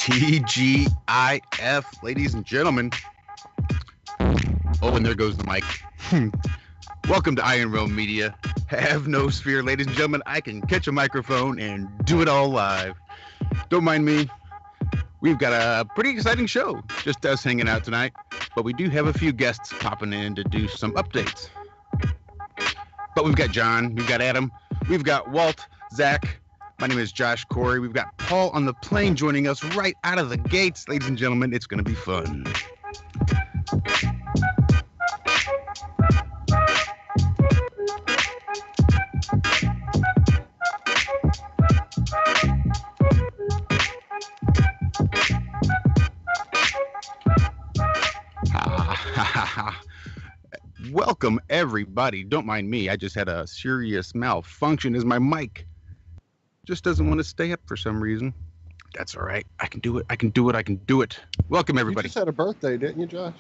TGIF, ladies and gentlemen. Oh, and there goes the mic. Welcome to IRM Media. Have no fear, ladies and gentlemen. I can catch a microphone and do it all live. Don't mind me. We've got a pretty exciting show, just us hanging out tonight. But we do have a few guests popping in to do some updates. But we've got John, we've got Adam, we've got Walt, Zach. My name is Josh Corey. We've got Paul on the plane joining us right out of the gates. Ladies and gentlemen, it's going to be fun. Welcome, everybody. Don't mind me. I just had a serious malfunction as my mic just doesn't want to stay up for some reason. That's all right. I can do it. I can do it. I can do it. Welcome, everybody. You just had a birthday, didn't you, Josh?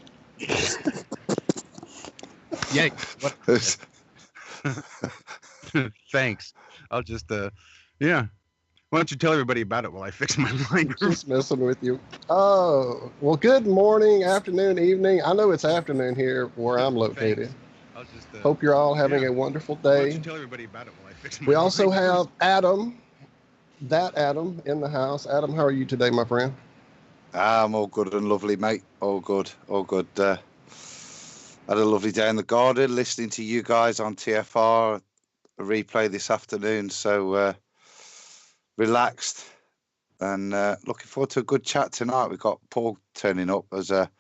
Yeah. Thanks. I'll just, yeah. Why don't you tell everybody about it while I fix my mic? Just messing with you. Oh, well, good morning, afternoon, evening. I know it's afternoon here where I'm located. I'll just, hope you're all having a wonderful day. Why don't you tell everybody about it while I fix my mic? We also have Adam, Adam in the house. Adam, how are you today, my friend? I'm all good and lovely, mate. All good, all good. Had a lovely day in the garden, listening to you guys on TFR, a replay this afternoon. So relaxed and looking forward to a good chat tonight. We've got Paul turning up as a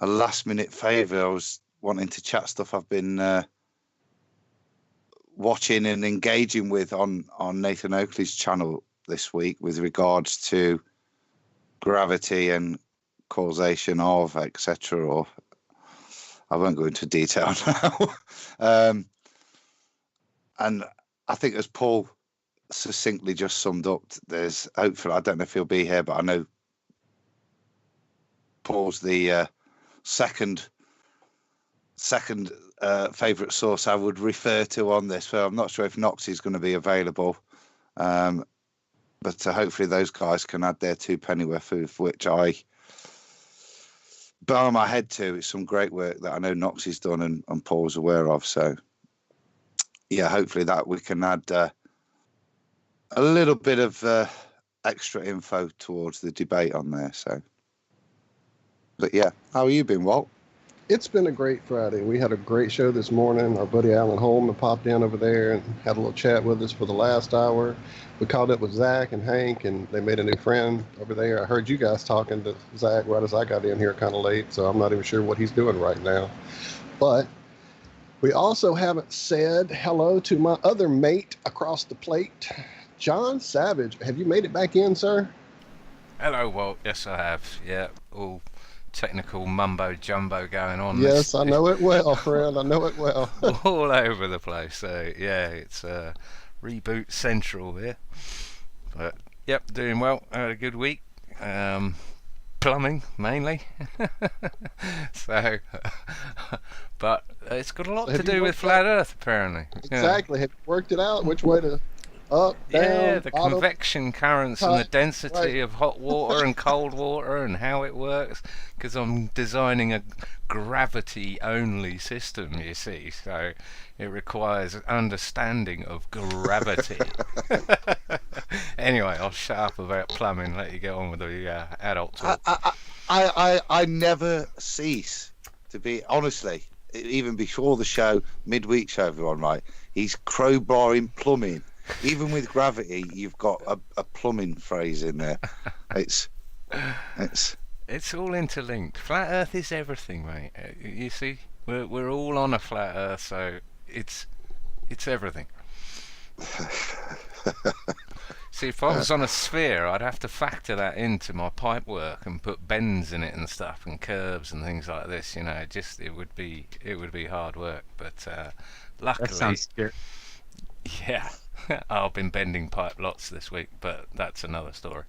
last-minute favour. I was wanting to chat stuff I've been watching and engaging with on Nathan Oakley's channel this week with regards to gravity and causation of, etc. Or I won't go into detail now. And I think as Paul succinctly just summed up, there's hopefully, I don't know if he'll be here, but I know Paul's the second favourite source I would refer to on this. So I'm not sure if Knoxy is going to be available, but hopefully those guys can add their two pennyworth, of which I bow my head to. It's some great work that I know Knoxy's done and Paul's aware of. So yeah, hopefully that we can add a little bit of extra info towards the debate on there. So, but yeah, how have you been, Walt? It's been a great Friday. We had a great show this morning. Our buddy Alan Holman popped in over there and had a little chat with us for the last hour. We caught up with Zach and Hank, and they made a new friend over there. I heard you guys talking to Zach right as I got in here kind of late, so I'm not even sure what he's doing right now. But we also haven't said hello to my other mate across the plate, John Savage. Have you made it back in, sir? Hello, Walt. Yes, I have. Yeah, all technical mumbo jumbo going on. Yes, I know it well, friend. I know it well. All over the place. So yeah, it's reboot central here. But yep, doing well. Had a good week. Plumbing mainly. So, but it's got a lot to do with flat Earth, apparently. Exactly. Have you worked it out? Which way to? Up, down, yeah, the bottom, convection currents top, and the density right. of hot water and cold water and how it works, because I'm designing a gravity-only system, you see, so it requires understanding of gravity. Anyway, I'll shut up about plumbing, let you get on with the adult talk. I never cease to be, honestly, even before the show, midweek show, everyone, right, he's crowbarring plumbing. Even with gravity, you've got a plumbing phrase in there. It's all interlinked. Flat Earth is everything, mate. You see, we're all on a flat Earth, so it's everything. See, if I was on a sphere, I'd have to factor that into my pipe work and put bends in it and stuff and curves and things like this. You know, it would be hard work. But luckily, that sounds scary. Yeah. I've been bending pipe lots this week, but that's another story.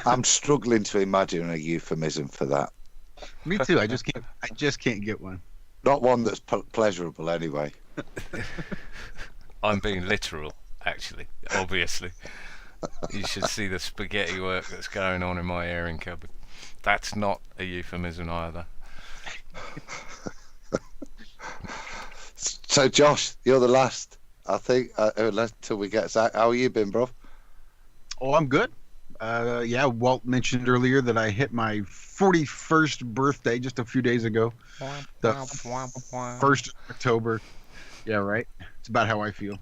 I'm struggling to imagine a euphemism for that. Me too. I just can't get one. Not one that's pleasurable, anyway. I'm being literal, actually, obviously. You should see the spaghetti work that's going on in my airing cupboard. That's not a euphemism either. So, Josh, you're the last, I think, until we get Zach. How you been, bro? Oh, I'm good. Yeah, Walt mentioned earlier that I hit my 41st birthday just a few days ago. The 1st of October. Yeah, right. It's about how I feel.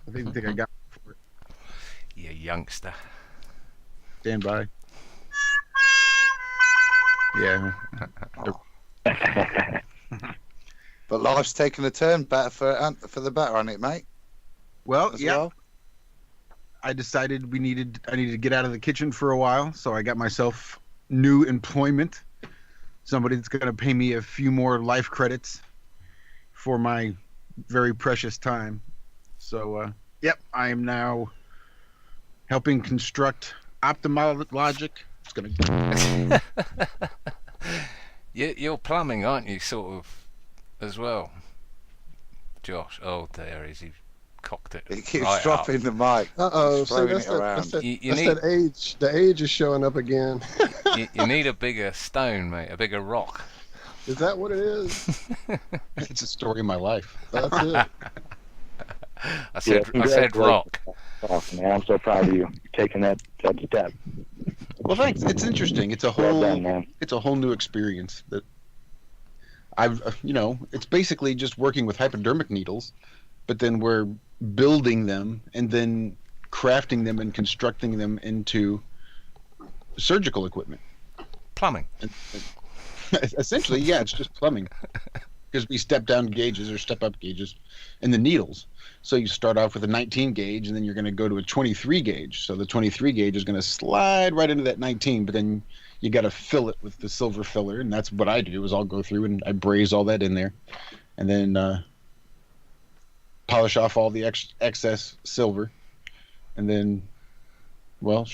I think I got it for it. You youngster. Stand by. Yeah. But life's taken a turn better for the better on it, mate. Well, As yeah. well. I decided I needed to get out of the kitchen for a while, so I got myself new employment. Somebody that's going to pay me a few more life credits for my very precious time. So, yep, I am now helping construct Ophthalmologic. It's going to. You're plumbing, aren't you? Sort of, as well, Josh. Oh, there is. He cocked it. He keeps right dropping up. the mic. Uh-oh. Throwing See, that's it around. that You need age. The age is showing up again. you need a bigger stone, mate. A bigger rock. Is that what it is? It's a story of my life. That's it. I said rock. Awesome, man. I'm so proud of you taking that step. Well, thanks. It's interesting. It's a Well whole done, man. it's a whole new experience that I've it's basically just working with hypodermic needles, but then we're building them and then crafting them and constructing them into surgical equipment. Plumbing. Essentially, yeah, it's just plumbing. Because we step down gauges or step up gauges and the needles. So you start off with a 19 gauge and then you're going to go to a 23 gauge. So the 23 gauge is going to slide right into that 19, but then you got to fill it with the silver filler. And that's what I do is I'll go through and I braze all that in there and then polish off all the excess silver. And then, well,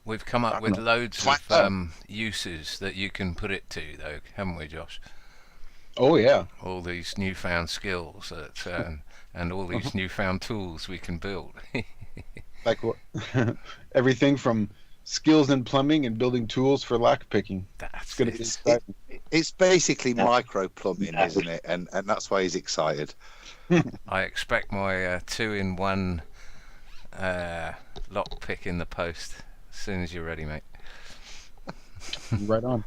We've come up with loads of uses that you can put it to, though, haven't we, Josh? oh yeah. All these newfound skills that, and all these newfound tools we can build. Like what? Everything from skills in plumbing and building tools for lock picking. That's Gonna be it. exciting. It's basically micro plumbing, isn't it? And that's why he's excited. I expect my 2-in-1 lock pick in the post as soon as you're ready, mate. Right on.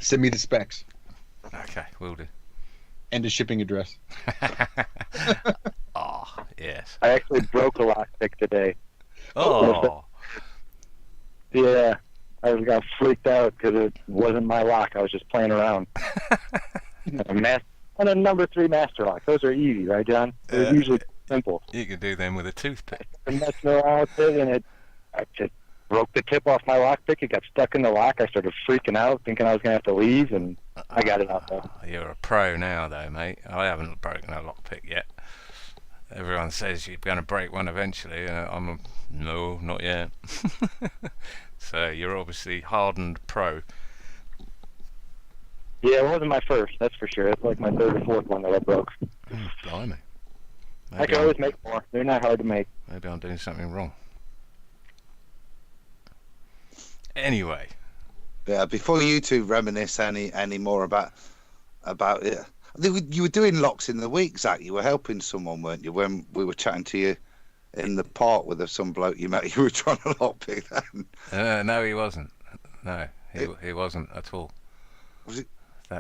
Send me the specs Okay, will do. and a shipping address. Oh, yes. I actually broke a lockpick today. Oh, Yeah, I got freaked out because it wasn't my lock. I was just playing around. And a number 3 master lock. Those are easy, right, John? They're usually simple. you can do them with a toothpick. I'm messing around with it, and I just broke the tip off my lockpick. It got stuck in the lock. I started freaking out, thinking I was going to have to leave, and I got it out though. You're a pro now, though, mate. I haven't broken a lockpick yet. Everyone says you're going to break one eventually. No, not yet. So you're obviously hardened pro. Yeah, it wasn't my first, that's for sure. It's like my 3rd or 4th one that I broke. Blimey. I can always make more. They're not hard to make. Maybe I'm doing something wrong. Anyway, Yeah. Before you two reminisce any more about it, I think you were doing locks in the week, Zach. You were helping someone, weren't you? When we were chatting to you in the park with some bloke you met, you were trying to lock pick then. no, he wasn't. No, he wasn't at all. Was it?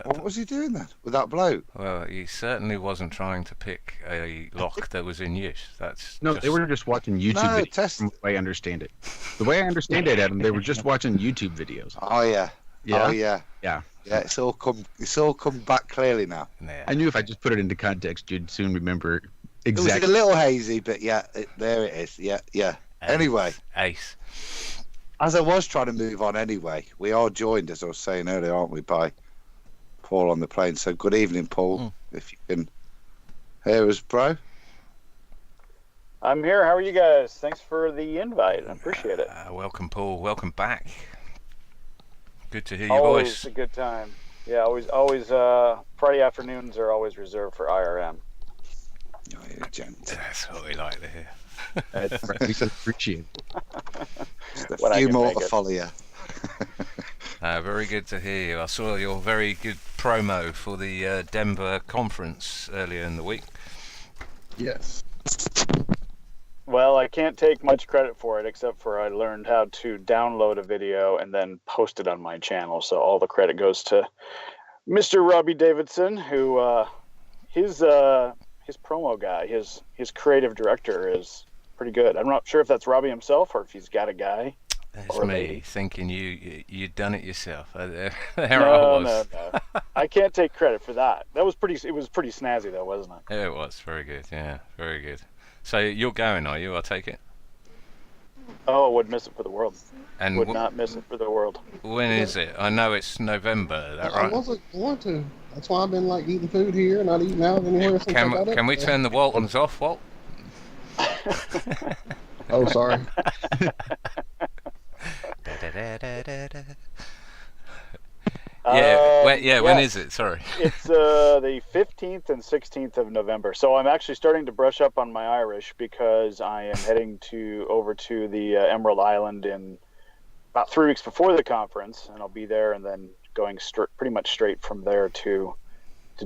What was he doing then with that bloke? Well, he certainly wasn't trying to pick a lock that was in use. That's No, they were just watching YouTube videos. test. From the way I understand it. The way I understand it, Adam, they were just watching YouTube videos. Oh yeah. Yeah? Oh yeah. Yeah. Yeah. It's all come back clearly now. Yeah. I knew if I just put it into context, you'd soon remember It was exactly. a little hazy, but yeah, there it is. Yeah, yeah. Anyway, Ace. as I was trying to move on anyway, we are joined, as I was saying earlier, aren't we, by Paul on the plane. So good evening, Paul, if you can hear us, bro. I'm here. How are you guys? Thanks for the invite. I appreciate it. Welcome, Paul. Welcome back. Good to hear your Always voice. a good time. Yeah, always. Friday afternoons are always reserved for IRM. Oh, you're a gent. That's what we like to hear. We said appreciate. Just a When I few can more make to it. follow you. Very good to hear you. I saw your very good promo for the Denver conference earlier in the week. Yes. Well, I can't take much credit for it, except for I learned how to download a video and then post it on my channel. So all the credit goes to Mr. Robbie Davidson, who his promo guy, his creative director is pretty good. I'm not sure if that's Robbie himself or if he's got a guy. There's Or me lady. thinking you'd done it yourself. There I No, was. no. I can't take credit for that. It was pretty snazzy though, wasn't it? It was very good. Yeah, very good. So you're going, are you? I'll take it. Oh, I would miss it for the world. And Would not miss it for the world. when is it? I know it's November. Is that I right? wasn't going to. That's why I've been like eating food here, not eating out anywhere since I got it. Can we turn the Waltons off, Walt? Oh, sorry. When is it? Sorry. It's the 15th and 16th of November. So I'm actually starting to brush up on my Irish because I am heading over to the Emerald Island in about 3 weeks before the conference, and I'll be there and then going pretty much straight from there to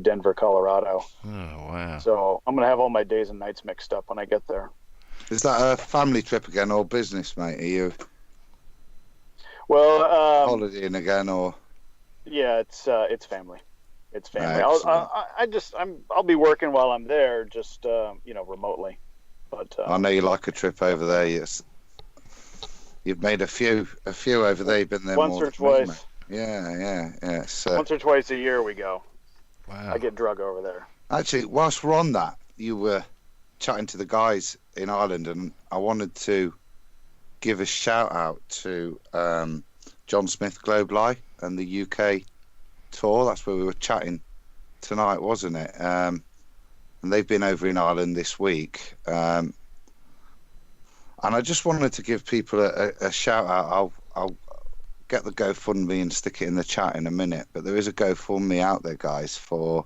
Denver, Colorado. Oh, wow. So I'm going to have all my days and nights mixed up when I get there. Is that a family trip again or business, mate? Are you Well, holidaying again or? yeah, it's family. It's family. Excellent. I'll be working while I'm there, just remotely. But I know you like a trip over there. Yes, you've made a few over there. You've been there once more or than me, twice. mate. Yeah. So Once or twice a year we go. Wow. I get drug over there. actually, whilst we're on that, you were chatting to the guys in Ireland, and I wanted to give a shout out to John Smith Globe Live and the UK tour. That's where we were chatting tonight, wasn't it? And they've been over in Ireland this week. And I just wanted to give people a shout out. I'll get the GoFundMe and stick it in the chat in a minute. But there is a GoFundMe out there, guys, for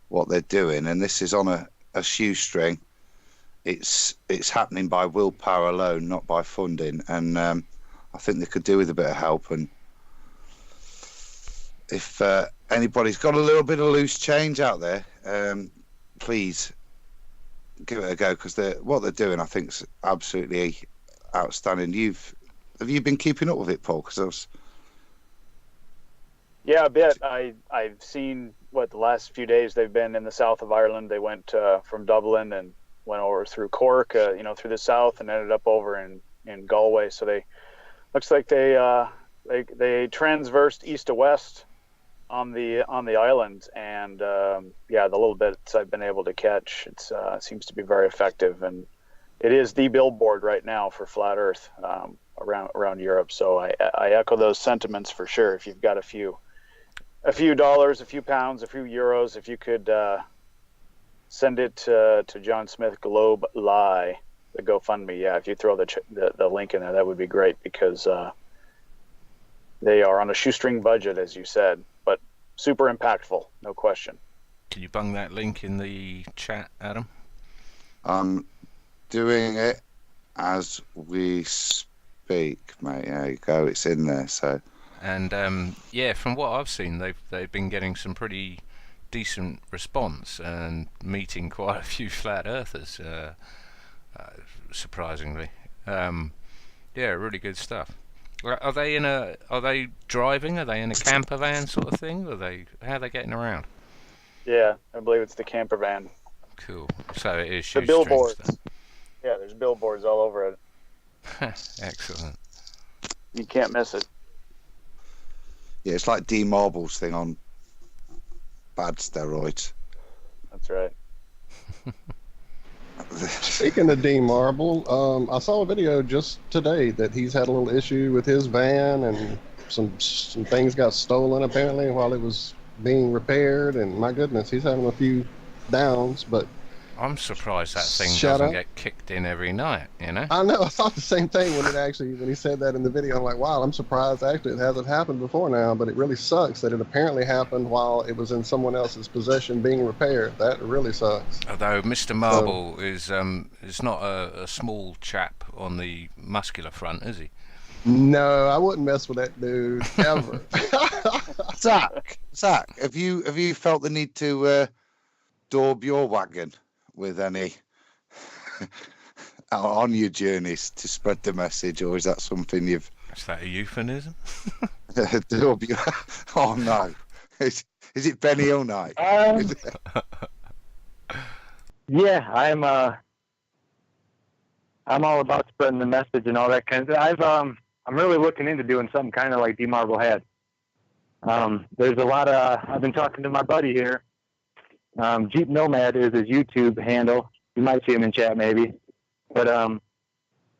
what they're doing. And this is on a shoestring. It's happening by willpower alone, not by funding. And I think they could do with a bit of help. And if anybody's got a little bit of loose change out there, please give it a go, because what they're doing, I think, is absolutely outstanding. Have you been keeping up with it, Paul? Yeah, a bit. I've seen the last few days they've been in the south of Ireland. They went from Dublin and went over through Cork, through the south, and ended up over in Galway. So looks like they transversed east to west on the island, and the little bits I've been able to catch, it seems to be very effective, and it is the billboard right now for Flat Earth around Europe. So I echo those sentiments for sure. If you've got a few dollars, a few pounds, a few euros, if you could send it to John Smith Globe Live, the GoFundMe. Yeah, if you throw the link in there, that would be great, because they are on a shoestring budget, as you said, but super impactful, no question. Can you bung that link in the chat, Adam? I'm doing it as we speak, mate. There you go. It's in there. So. And from what I've seen, they've been getting some pretty decent response and meeting quite a few flat earthers, surprisingly. Really good stuff. Are they driving? Are they in a camper van sort of thing? How are they getting around? Yeah, I believe it's the camper van. Cool. So it is the billboards. Yeah, there's billboards all over it. Excellent. You can't miss it. Yeah, it's like D Marble's thing on bad steroids. That's right. Speaking of Dean Marble, I saw a video just today that he's had a little issue with his van, and some things got stolen apparently while it was being repaired, and my goodness, he's having a few downs. But I'm surprised that thing Shut doesn't up. get kicked in every night, you know? I know. I thought the same thing when he said that in the video. I'm like, wow, I'm surprised. Actually, it hasn't happened before now, but it really sucks that it apparently happened while it was in someone else's possession being repaired. That really sucks. Although Mr. Marble is not a small chap on the muscular front, is he? No, I wouldn't mess with that dude ever. Zach, have you felt the need to daub your wagon with any on your journeys to spread the message, or is that something you've? Is that a euphemism? Daub your... Oh no, is it Benny Hill night? Yeah, I'm all about spreading the message and all that kind of. I'm really looking into doing something kind of like D Marble had. There's a lot of. I've been talking to my buddy here. Jeep Nomad is his YouTube handle. You might see him in chat maybe, but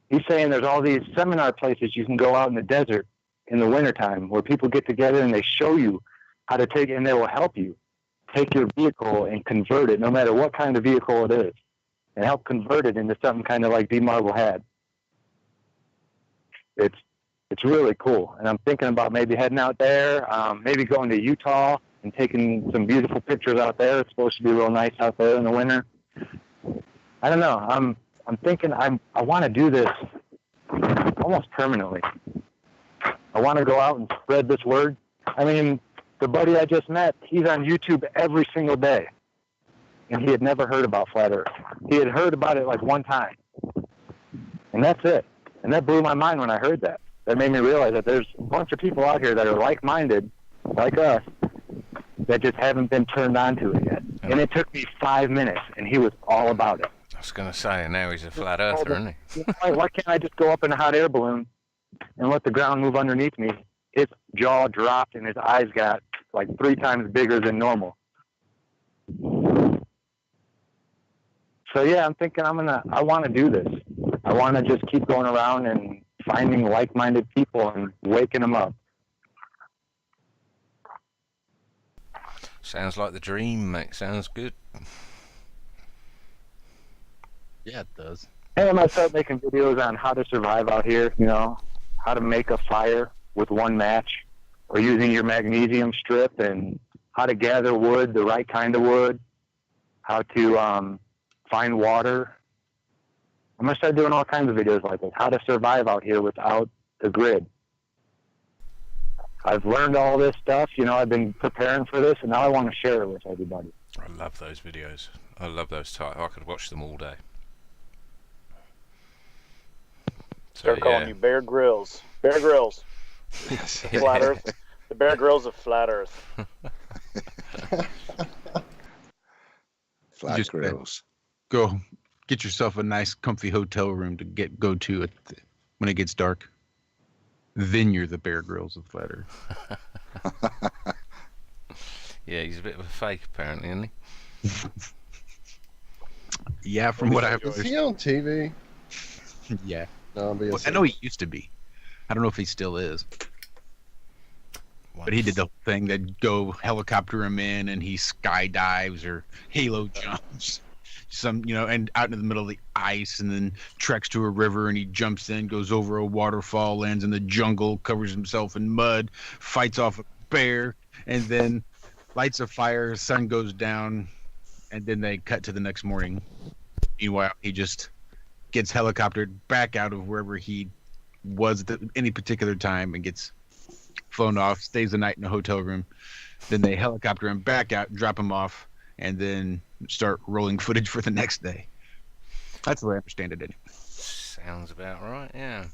he's saying there's all these seminar places you can go out in the desert in the wintertime where people get together and they show you how to take it, and they will help you take your vehicle and convert it, no matter what kind of vehicle it is, and help convert it into something kind of like D Marble had. It's really cool, and I'm thinking about maybe heading out there, maybe going to Utah and taking some beautiful pictures out there. It's supposed to be real nice out there in the winter. I don't know. I'm thinking I want to do this almost permanently. I want to go out and spread this word. I mean, the buddy I just met, he's on YouTube every single day, and he had never heard about Flat Earth. He had heard about it like one time, and that's it. And that blew my mind when I heard that. That made me realize that there's a bunch of people out here that are like-minded, like us, that just haven't been turned on to it yet. And it took me 5 minutes, and he was all about it. I was going to say, now he's a flat earther, isn't he? Why can't I just go up in a hot air balloon and let the ground move underneath me? His jaw dropped, and his eyes got like 3 times bigger than normal. So yeah, I'm thinking I want to do this. I want to just keep going around and finding like-minded people and waking them up. Sounds like the dream, mate. Sounds good. Yeah, it does. And I might start making videos on how to survive out here, how to make a fire with one match, or using your magnesium strip, and how to gather wood, the right kind of wood, how to find water. I'm going to start doing all kinds of videos like this, how to survive out here without the grid. I've learned all this stuff, I've been preparing for this, and now I want to share it with everybody. I love those videos. I love those titles. I could watch them all day. Start calling you Bear Grylls. Bear Grylls. Flat Earth. The Bear Grylls of Flat Earth. Flat Just Grills. Go get yourself a nice, comfy hotel room to go to when it gets dark. Then you're the Bear Grylls of Flat Earth. Yeah, he's a bit of a fake, apparently, isn't he? Yeah, from what I've Is heard. he on TV? Yeah. No, I'm being Well, I know he used to be. I don't know if he still is. But he did the whole thing that go helicopter him in, and he skydives or halo jumps, and out in the middle of the ice, and then treks to a river, and he jumps in, goes over a waterfall, lands in the jungle, covers himself in mud, fights off a bear, and then lights a fire. Sun goes down, and then they cut to the next morning. Meanwhile, he just gets helicoptered back out of wherever he was at any particular time and gets flown off, stays the night in a hotel room. Then they helicopter him back out, drop him off, and then start rolling footage for the next day. That's the way I understand it anyway. Sounds about right, yeah.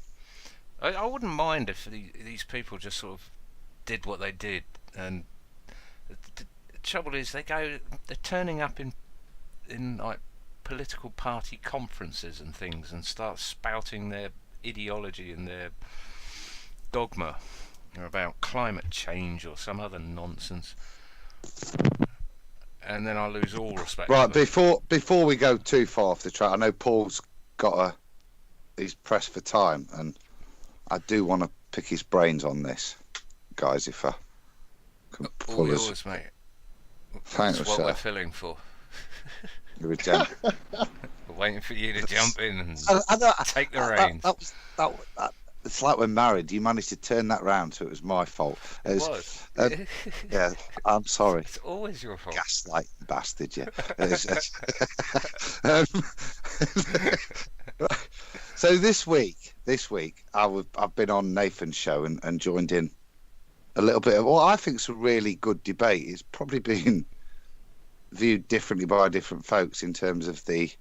I wouldn't mind if these people just sort of did what they did. And the trouble is, they're turning up in like political party conferences and things and start spouting their ideology and their dogma about climate change or some other nonsense, and then I lose all respect. Right, before we go too far off the track, I know Paul's he's pressed for time, and I do want to pick his brains on this, guys. If I can all yours, mate. Thanks, That's what sir. we're filling for. You're a gent. Waiting for you to jump in and take the that, reins. that, it's like we're married. You managed to turn that round, so it was my fault. It was. Yeah, I'm sorry. It's always your fault. Gaslight bastard, yeah. So this week, I've been on Nathan's show and joined in a little bit of what I think is a really good debate. It's probably been viewed differently by different folks in terms of the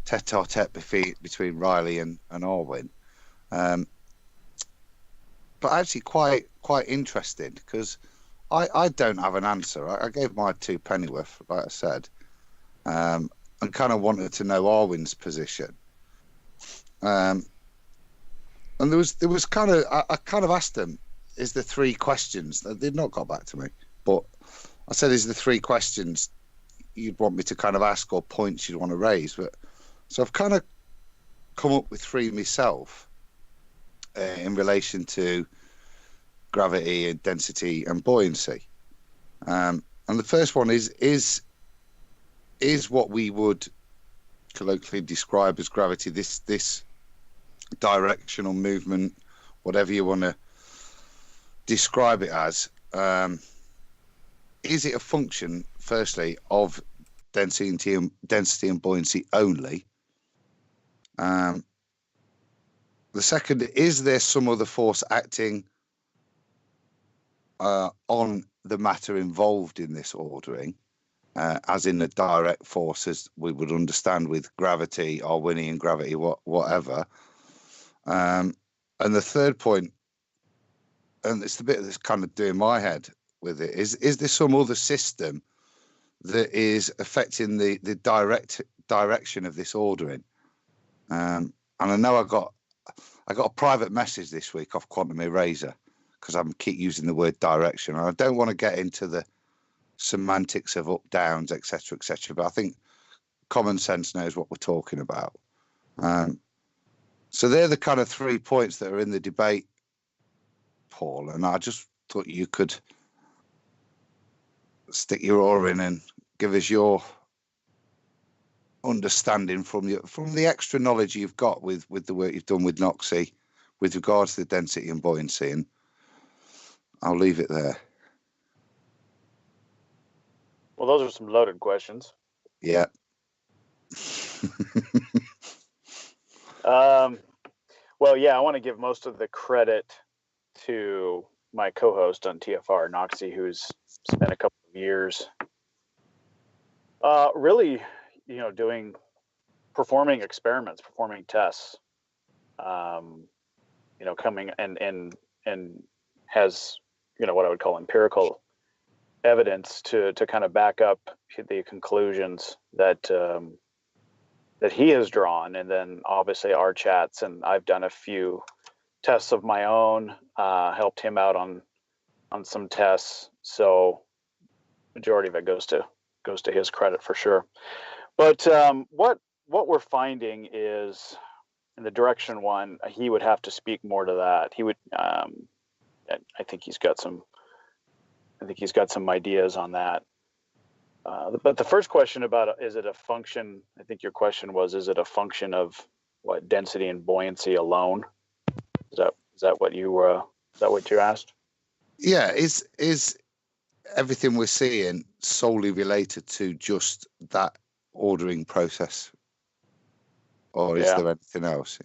tete-a-tete between Riley and Arwin, but actually quite interesting because I don't have an answer. I gave my 2 pennyworth, like I said, and kind of wanted to know Arwin's position. And there was kind of I kind of asked them, is there 3 questions? They did not got back to me, but I said, is there 3 questions you'd want me to kind of ask or points you'd want to raise? But so I've kind of come up with 3 myself in relation to gravity and density and buoyancy. And the first one is what we would colloquially describe as gravity, this directional movement, whatever you want to describe it as. Is it a function, firstly, of density and buoyancy only? The second, is there some other force acting on the matter involved in this ordering, as in the direct forces we would understand with gravity or Arwinian gravity, whatever? And the third point, and it's the bit that's kind of doing my head with it, is there some other system that is affecting the direction of this ordering? And I know I got a private message this week off Quantum Eraser because I keep using the word direction, and I don't want to get into the semantics of up, downs, etc., but I think common sense knows what we're talking about. So they're the kind of 3 points that are in the debate, Paul, and I just thought you could stick your oar in and give us your understanding from the extra knowledge you've got with the work you've done with Knoxy with regards to the density and buoyancy, and I'll leave it there. Well, those are some loaded questions. Yeah. Well, yeah, I want to give most of the credit to my co-host on TFR, Knoxy, who's spent a couple of years really, performing experiments, performing tests, coming and has, what I would call empirical evidence to kind of back up the conclusions that he has drawn. And then obviously our chats, and I've done a few tests of my own, helped him out on some tests. So majority of it goes to his credit for sure. But what we're finding is, in the direction one, he would have to speak more to that. He would, I think he's got some ideas on that. But the first question about, is it a function? I think your question was, is it a function of what, density and buoyancy alone? Is that what you asked? Yeah. Is everything we're seeing solely related to just that ordering process, or is there anything else?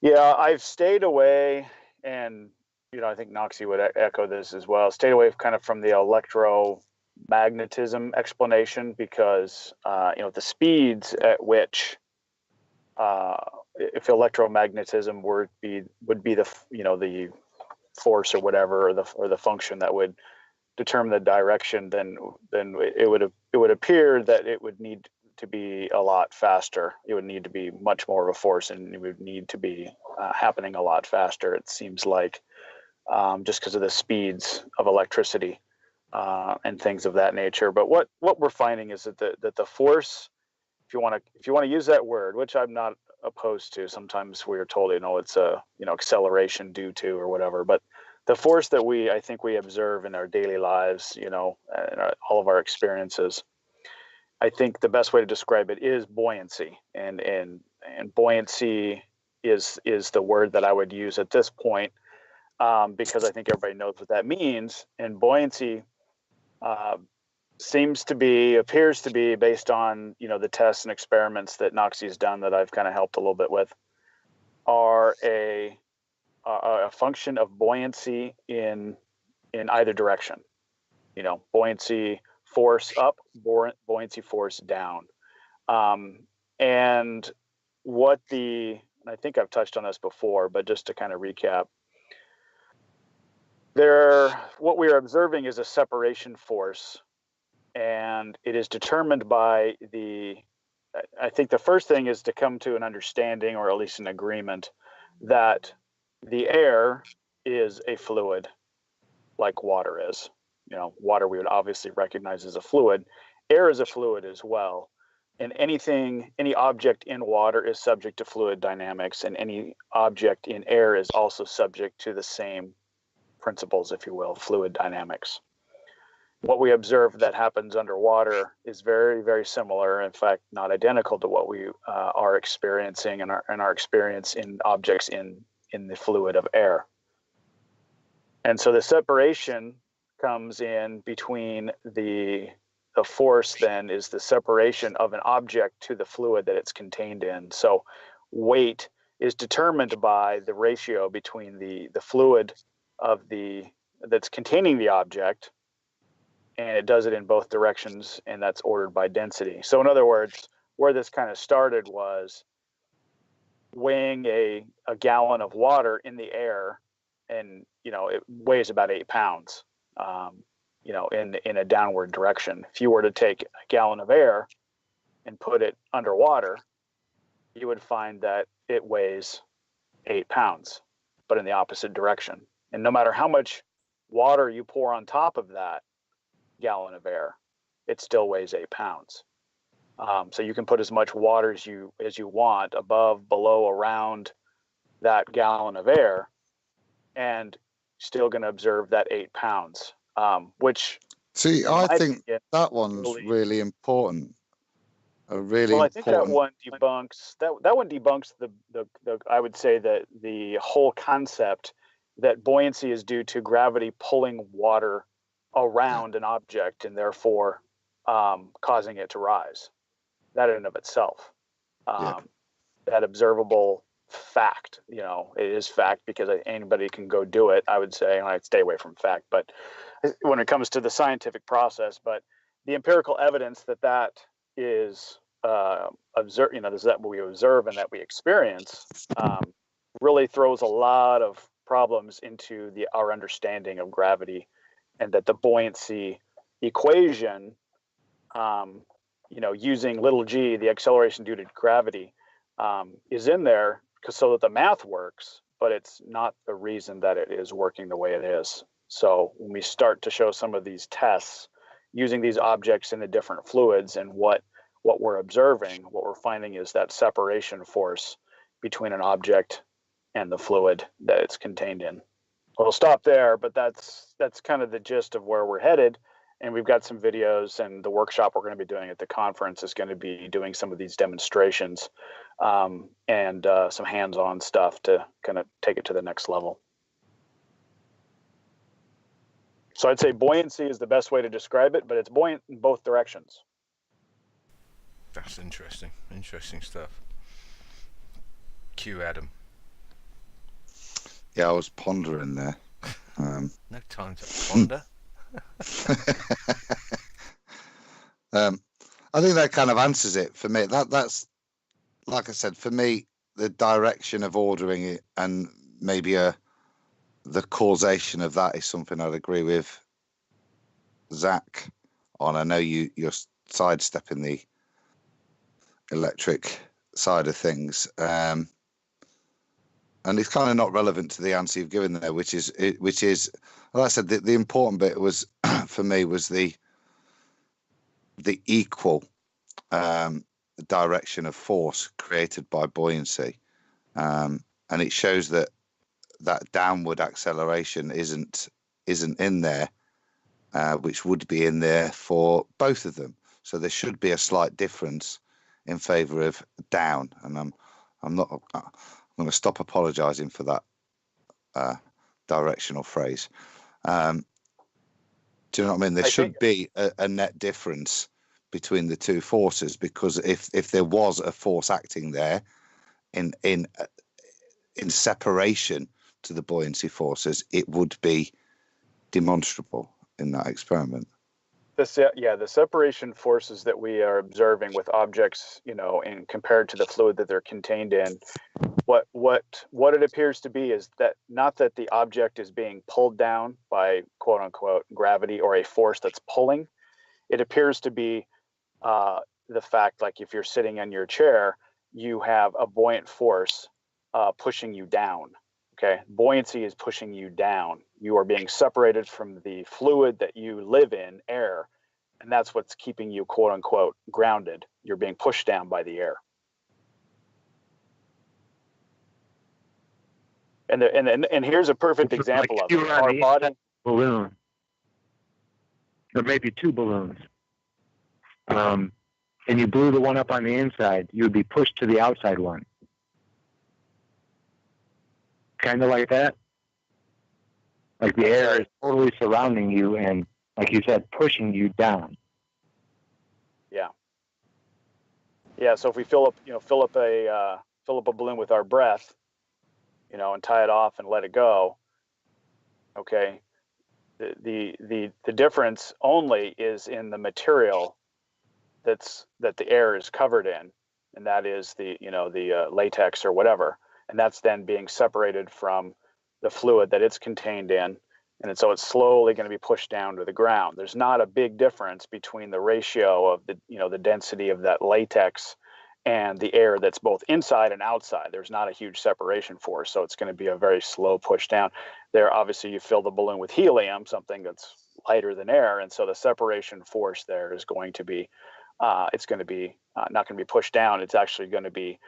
Yeah, I've stayed away, and I think Knoxy would echo this as well. Stayed away kind of from the electromagnetism explanation because the speeds at which if electromagnetism would be the the force or whatever, or the function that would determine the direction, then it would appear that it would need to be a lot faster. It would need to be much more of a force, and it would need to be happening a lot faster. It seems like just because of the speeds of electricity and things of that nature. But what we're finding is that the force, if you want to use that word, which I'm not opposed to, sometimes we're told it's a acceleration due to or whatever, but the force that I think we observe in our daily lives, and all of our experiences, I think the best way to describe it is buoyancy, and buoyancy is the word that I would use at this point, because I think everybody knows what that means. And buoyancy appears to be based on the tests and experiments that Knoxy's done, that I've kind of helped a little bit with, are a function of buoyancy in either direction. Buoyancy force up, buoyancy force down. And I think I've touched on this before, but just to kind of recap, what we are observing is a separation force, and it is determined by I think the first thing is to come to an understanding, or at least an agreement, that the air is a fluid like water is. Water we would obviously recognize as a fluid. Air is a fluid as well. And any object in water is subject to fluid dynamics, and any object in air is also subject to the same principles, if you will, fluid dynamics. What we observe that happens underwater is very, very similar, in fact, not identical to what we are experiencing and our experience in objects in the fluid of air. And so the separation comes in between the force, then, is the separation of an object to the fluid that it's contained in. So weight is determined by the ratio between the fluid that's containing the object, and it does it in both directions, and that's ordered by density. So in other words, where this kind of started was weighing a gallon of water in the air, and it weighs about 8 pounds, in a downward direction. If you were to take a gallon of air and put it underwater, you would find that it weighs 8 pounds, but in the opposite direction. And no matter how much water you pour on top of that gallon of air, it still weighs 8 pounds. So you can put as much water as you want above, below, around that gallon of air, and still going to observe that 8 pounds. Which, I think that one's really important. I think that one debunks the I would say that the whole concept that buoyancy is due to gravity pulling water around an object and therefore causing it to rise. That in and of itself, that observable fact, it is fact because anybody can go do it. I would say, and I'd stay away from fact, but when it comes to the scientific process, but the empirical evidence that is observe, that we observe and that we experience, really throws a lot of problems into our understanding of gravity, and that the buoyancy equation, using little g, the acceleration due to gravity, is in there so that the math works, but it's not the reason that it is working the way it is. So when we start to show some of these tests using these objects in the different fluids, and what we're observing, what we're finding is that separation force between an object and the fluid that it's contained in. We'll stop there, but that's kind of the gist of where we're headed. And we've got some videos, and the workshop we're going to be doing at the conference is going to be doing some of these demonstrations, and some hands-on stuff to kind of take it to the next level. So I'd say buoyancy is the best way to describe it, but it's buoyant in both directions. That's interesting. Interesting stuff. Cue Adam. Yeah, I was pondering there. No time to ponder. I think that kind of answers it for me. That's, like I said, for me, the direction of ordering it, and maybe the causation of that is something I'd agree with Zach on. I know you're sidestepping the electric side of things, and it's kind of not relevant to the answer you've given there, which is, like I said, the important bit was for me was the equal direction of force created by buoyancy, and it shows that that downward acceleration isn't in there, which would be in there for both of them. So there should be a slight difference in favour of down, and I'm going to stop apologising for that directional phrase. Do you know what I mean? There should be a net difference between the two forces, because if there was a force acting there in separation to the buoyancy forces, it would be demonstrable in that experiment. The separation forces that we are observing with objects, and compared to the fluid that they're contained in, what it appears to be is that not that the object is being pulled down by quote unquote gravity or a force that's pulling. It appears to be the fact, like if you're sitting in your chair, you have a buoyant force pushing you down. Okay, buoyancy is pushing you down. You are being separated from the fluid that you live in, air, and that's what's keeping you quote unquote grounded. You're being pushed down by the air. And here's a perfect example of it. Our body balloon, or maybe two balloons, and you blew the one up on the inside, you would be pushed to the outside one. Kind of like that. Like the air is totally surrounding you and, like you said, pushing you down. Yeah. So if we fill up a balloon with our breath, and tie it off and let it go. Okay. The difference only is in the material that the air is covered in, and that is the latex or whatever. And that's then being separated from the fluid that it's contained in. And so it's slowly going to be pushed down to the ground. There's not a big difference between the ratio of the density of that latex and the air that's both inside and outside. There's not a huge separation force. So it's going to be a very slow push down. There, obviously, you fill the balloon with helium, something that's lighter than air. And so the separation force there is going to be, it's going to be not going to be pushed down. It's actually going to be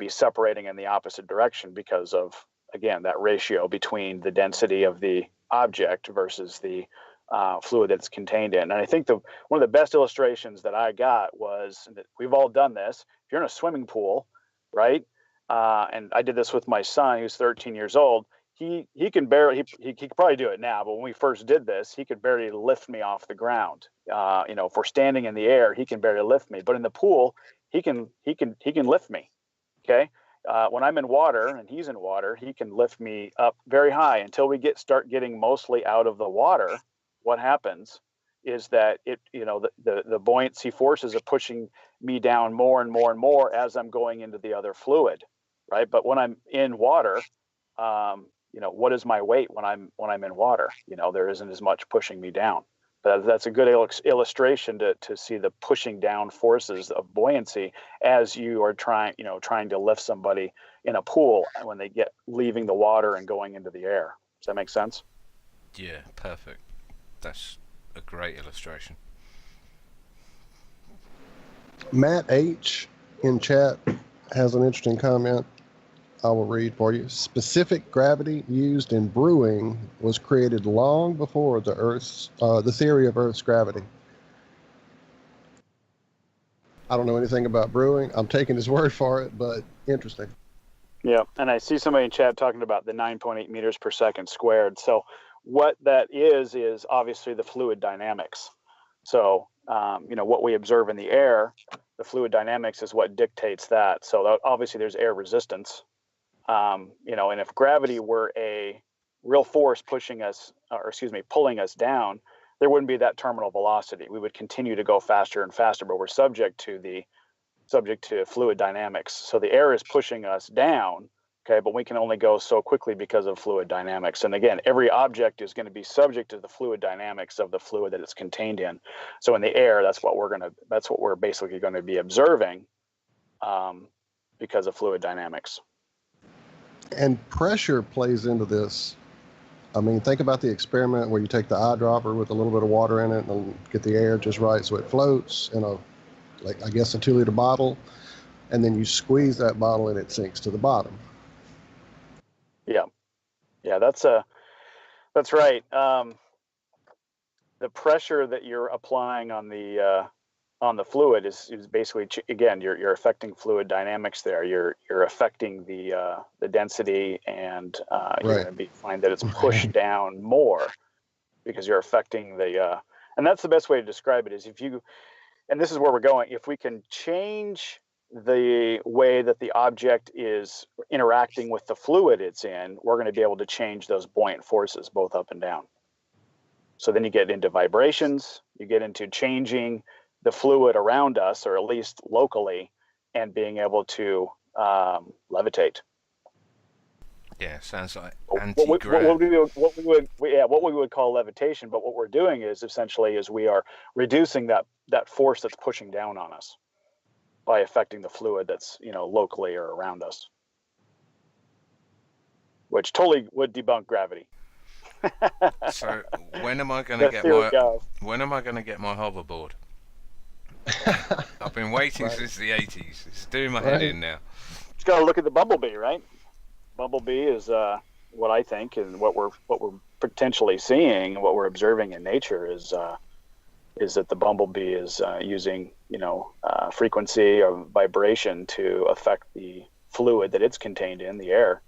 separating in the opposite direction because of, again, that ratio between the density of the object versus the fluid that's contained in. And I think one of the best illustrations that I got was that we've all done this. If you're in a swimming pool, right? And I did this with my son, who's 13 years old. He can barely, he could probably do it now, but when we first did this, he could barely lift me off the ground. If we're standing in the air, he can barely lift me. But in the pool, he can lift me. Okay. When I'm in water and he's in water, he can lift me up very high until we start getting mostly out of the water. What happens is that the buoyancy forces are pushing me down more and more and more as I'm going into the other fluid, right? But when I'm in water, what is my weight when I'm in water? There isn't as much pushing me down. But that's a good illustration to see the pushing down forces of buoyancy as you are trying to lift somebody in a pool when they get leaving the water and going into the air. Does that make sense? Yeah, perfect. That's a great illustration. Matt H. in chat has an interesting comment I will read for you. Specific gravity used in brewing was created long before the theory of Earth's gravity. I don't know anything about brewing. I'm taking his word for it, but interesting. Yeah, and I see somebody in chat talking about the 9.8 meters per second squared. So what that is obviously the fluid dynamics. So, what we observe in the air, the fluid dynamics is what dictates that. So obviously there's air resistance. And if gravity were a real force pulling us down, there wouldn't be that terminal velocity. We would continue to go faster and faster, but we're subject to fluid dynamics. So the air is pushing us down, okay, but we can only go so quickly because of fluid dynamics. And again, every object is going to be subject to the fluid dynamics of the fluid that it's contained in. So in the air, that's what we're basically going to be observing because of fluid dynamics. And pressure plays into this. I mean, think about the experiment where you take the eyedropper with a little bit of water in it and get the air just right so it floats in a 2-liter bottle, and then you squeeze that bottle and it sinks to the bottom. Yeah, that's right. The pressure that you're applying on the fluid is basically again you're affecting fluid dynamics there. You're affecting the density, and you're going to find that it's pushed down more because you're affecting the and that's the best way to describe it is if you, and this is where we're going, if we can change the way that the object is interacting with the fluid it's in, we're going to be able to change those buoyant forces both up and down. So then you get into vibrations, you get into changing the fluid around us, or at least locally, and being able to levitate. Yeah, sounds like What anti-grav. we would call levitation, but what we're doing is essentially we are reducing that force that's pushing down on us by affecting the fluid that's locally or around us, which totally would debunk gravity. So when am I going to get my hoverboard? I've been waiting since the 80s. It's doing my head in now. Just got to look at the bumblebee, right? Bumblebee is what I think, and what we're potentially seeing, what we're observing in nature is that the bumblebee is using frequency or vibration to affect the fluid that it's contained in, the air,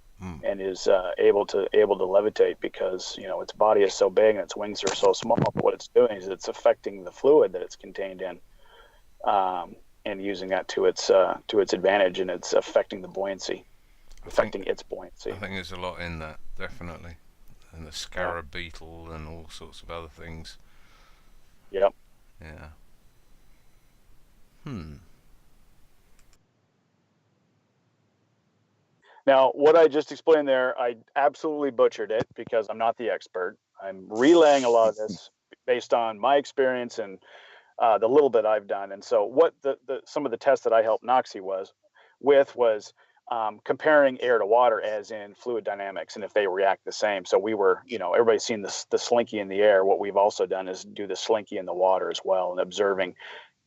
and is able to levitate because its body is so big and its wings are so small. But what it's doing is it's affecting the fluid that it's contained in, and using that to its advantage, and it's affecting the buoyancy. Affecting its buoyancy. I think there's a lot in that, definitely. And the scarab beetle and all sorts of other things. Yep. Yeah. Now, what I just explained there, I absolutely butchered it because I'm not the expert. I'm relaying a lot of this based on my experience and the little bit I've done. And so what some of the tests that I helped Knoxy was comparing air to water as in fluid dynamics and if they react the same. So we were, everybody's seen the slinky in the air. What we've also done is do the slinky in the water as well, and observing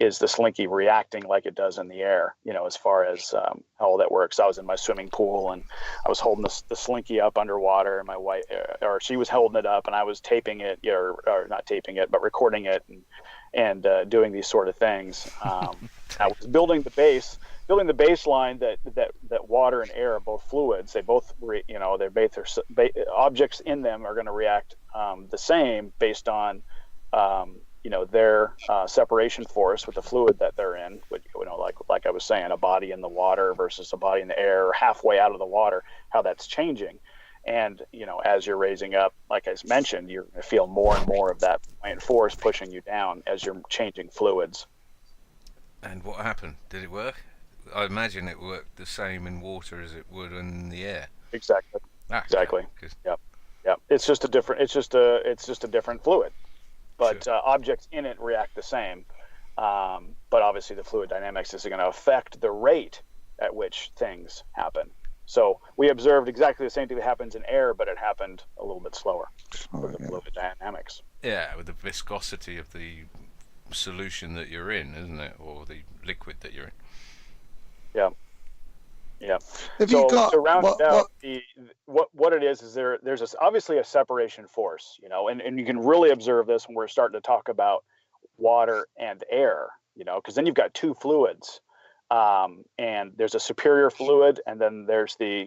is the slinky reacting like it does in the air, as far as how all that works. I was in my swimming pool and I was holding the slinky up underwater, and my wife, or she was holding it up, and I was taping it, or not taping it, but recording it and doing these sort of things. I was building the baseline that water and air are both fluids. They both, objects in them are going to react the same based on, their separation force with the fluid that they're in. Like I was saying, a body in the water versus a body in the air, or halfway out of the water, how that's changing. And, as you're raising up, like I mentioned, you're going to feel more and more of that buoyant force pushing you down as you're changing fluids. And what happened? Did it work? I imagine it worked the same in water as it would in the air. Exactly. Exactly. Yep. It's just a different fluid, but sure. Objects in it react the same. But obviously, the fluid dynamics is going to affect the rate at which things happen. So we observed exactly the same thing that happens in air, but it happened a little bit slower with the fluid dynamics. Yeah, with the viscosity of the solution that you're in, isn't it, or the liquid that you're in? Yeah. To round it out, what it is there's obviously a separation force, and you can really observe this when we're starting to talk about water and air, because then you've got two fluids, and there's a superior fluid, and then there's the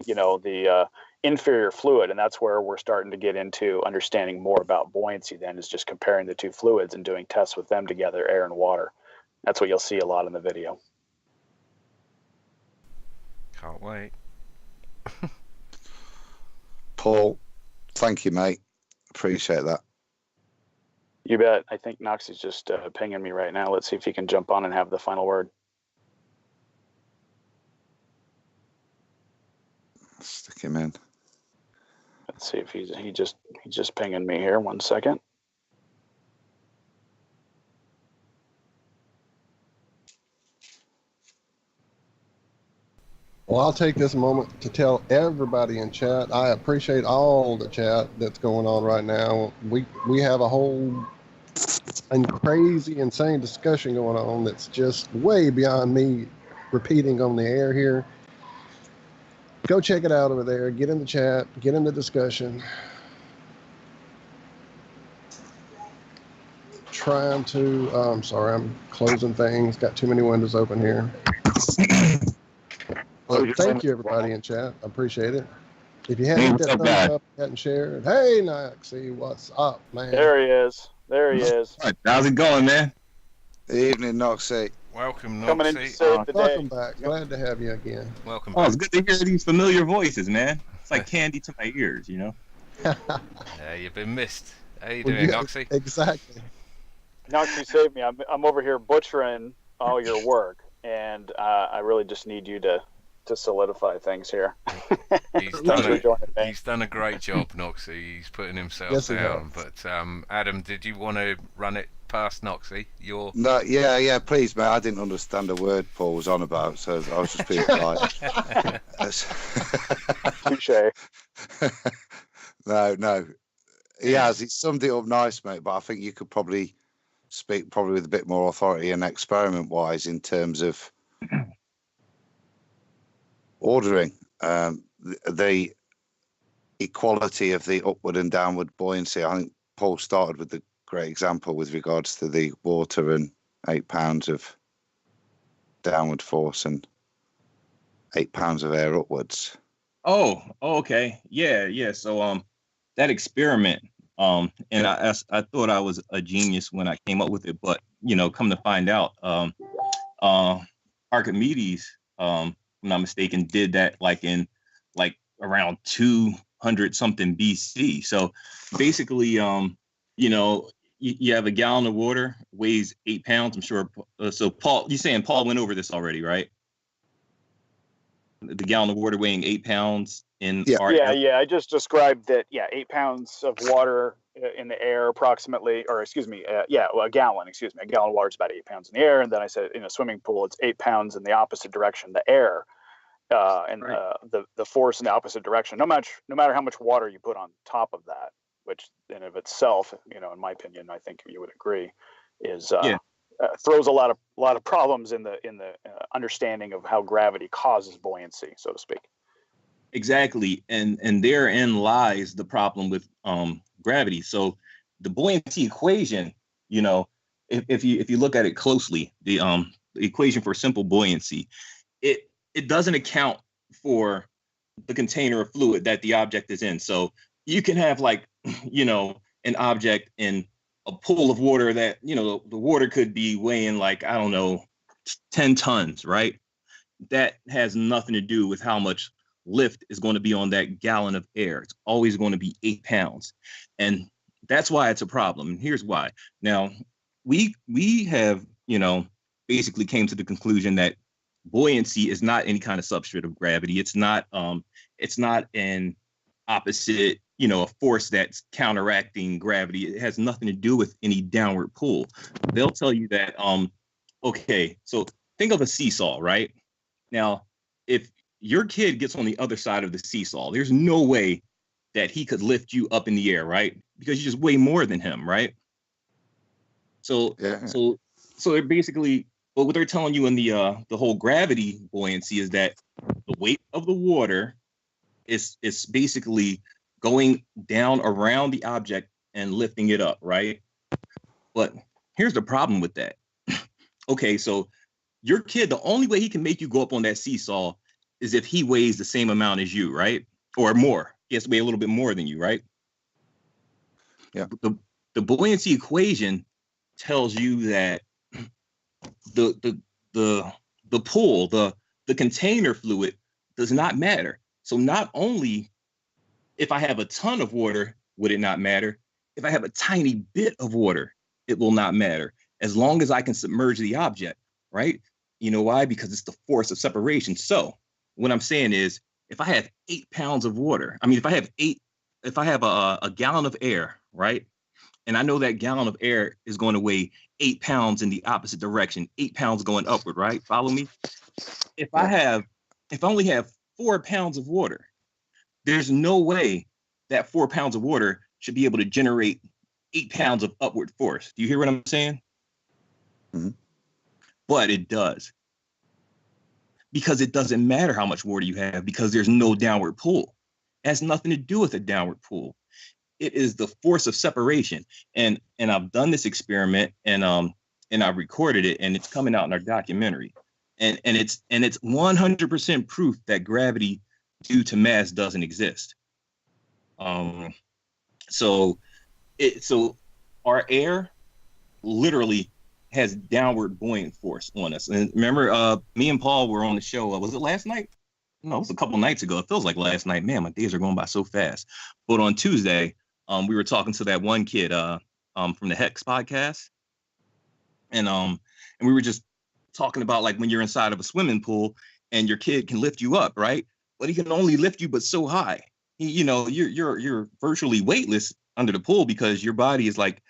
inferior fluid, and that's where we're starting to get into understanding more about buoyancy. Then is just comparing the two fluids and doing tests with them together, air and water. That's what you'll see a lot in the video. Can't wait. Paul, thank you, mate. Appreciate that. You bet. I think Knoxy's just pinging me right now. Let's see if he can jump on and have the final word. Stick him in. Let's see if he's just pinging me here. 1 second. Well, I'll take this moment to tell everybody in chat, I appreciate all the chat that's going on right now. We have a whole and crazy, insane discussion going on that's just way beyond me repeating on the air here. Go check it out over there. Get in the chat. Get in the discussion. Trying to, sorry, I'm closing things. Got too many windows open here. Well, thank you, everybody in chat. I appreciate it. If you hadn't hit that thumbs up, hadn't shared, hey, Knoxy, what's up, man? There he is. There he is. Right, how's it going, man? Evening, Knoxy. Welcome, Knoxy. Coming in to save the day. Welcome back. Glad to have you again. Welcome Oh, back. it's good to hear these familiar voices, man. It's like candy to my ears, you know? Yeah, you've been missed. How you doing, Knoxy? Exactly. Knoxy saved me. I'm over here butchering all your work, and I really just need you to solidify things here. He's done a great job, Knoxy. He's putting himself down. But Adam, did you want to run it past Knoxy? No, yeah, please, mate. I didn't understand a word Paul was on about, so I was just being polite. Touche. No. He has. He's summed it up nice, mate. But I think you could probably speak with a bit more authority and experiment-wise in terms of ordering the equality of the upward and downward buoyancy. I think Paul started with the great example with regards to the water and 8 pounds of downward force and 8 pounds of air upwards. Oh, okay. Yeah. So that experiment, and I thought I was a genius when I came up with it, but come to find out, Archimedes, if I'm not mistaken, did that in around 200 something BC. So basically, you have a gallon of water, weighs 8 pounds. I'm sure. So Paul, you're saying Paul went over this already, right? The gallon of water weighing 8 pounds in Yeah. I just described that. Yeah, 8 pounds of water in the air, approximately, or excuse me, a gallon. Excuse me, a gallon of water is about 8 pounds in the air, and then I said in a swimming pool, it's 8 pounds in the opposite direction, the air, and right. The force in the opposite direction. No matter how much water you put on top of that, which in of itself, in my opinion, I think you would agree, is throws a lot of problems in the understanding of how gravity causes buoyancy, so to speak. Exactly, and therein lies the problem with gravity. So the buoyancy equation, if you look at it closely, the equation for simple buoyancy, it doesn't account for the container of fluid that the object is in. So you can have an object in a pool of water that, the water could be weighing 10 tons, right? That has nothing to do with how much lift is going to be on that gallon of air. It's always going to be 8 pounds. And that's why it's a problem. And here's why. Now, we have, basically came to the conclusion that buoyancy is not any kind of substrate of gravity. It's not an opposite, a force that's counteracting gravity. It has nothing to do with any downward pull. They'll tell you that, okay, so think of a seesaw, right? Now, if your kid gets on the other side of the seesaw, there's no way that he could lift you up in the air, right? Because you just weigh more than him, right? So they're basically, but what they're telling you in the whole gravity buoyancy is that the weight of the water is basically going down around the object and lifting it up, right? But here's the problem with that. Okay, so your kid, the only way he can make you go up on that seesaw is if he weighs the same amount as you, right? Or more. He has to weigh a little bit more than you, right? Yeah. The buoyancy equation tells you that the pull, the container fluid does not matter. So not only if I have a ton of water, would it not matter? If I have a tiny bit of water, it will not matter, as long as I can submerge the object, right? You know why? Because it's the force of separation. So what I'm saying is, if I have 8 pounds of water, if I have a gallon of air, right? And I know that gallon of air is going to weigh 8 pounds in the opposite direction, 8 pounds going upward, right? Follow me? If I only have 4 pounds of water, there's no way that 4 pounds of water should be able to generate 8 pounds of upward force. Do you hear what I'm saying? Mm-hmm. But it does. because it doesn't matter how much water you have because there's no downward pull. It has nothing to do with a downward pull. It is the force of separation. And I've done this experiment and I've recorded it and it's coming out in our documentary. And it's 100% proof that gravity due to mass doesn't exist. So our air literally has downward buoyant force on us. And remember, me and Paul were on the show. Was it last night? No, it was a couple nights ago. It feels like last night. Man, my days are going by so fast. But on Tuesday, we were talking to that one kid from the Hex podcast, and we were just talking about like when you're inside of a swimming pool and your kid can lift you up, right? But he can only lift you but so high. You're virtually weightless under the pool because your body is like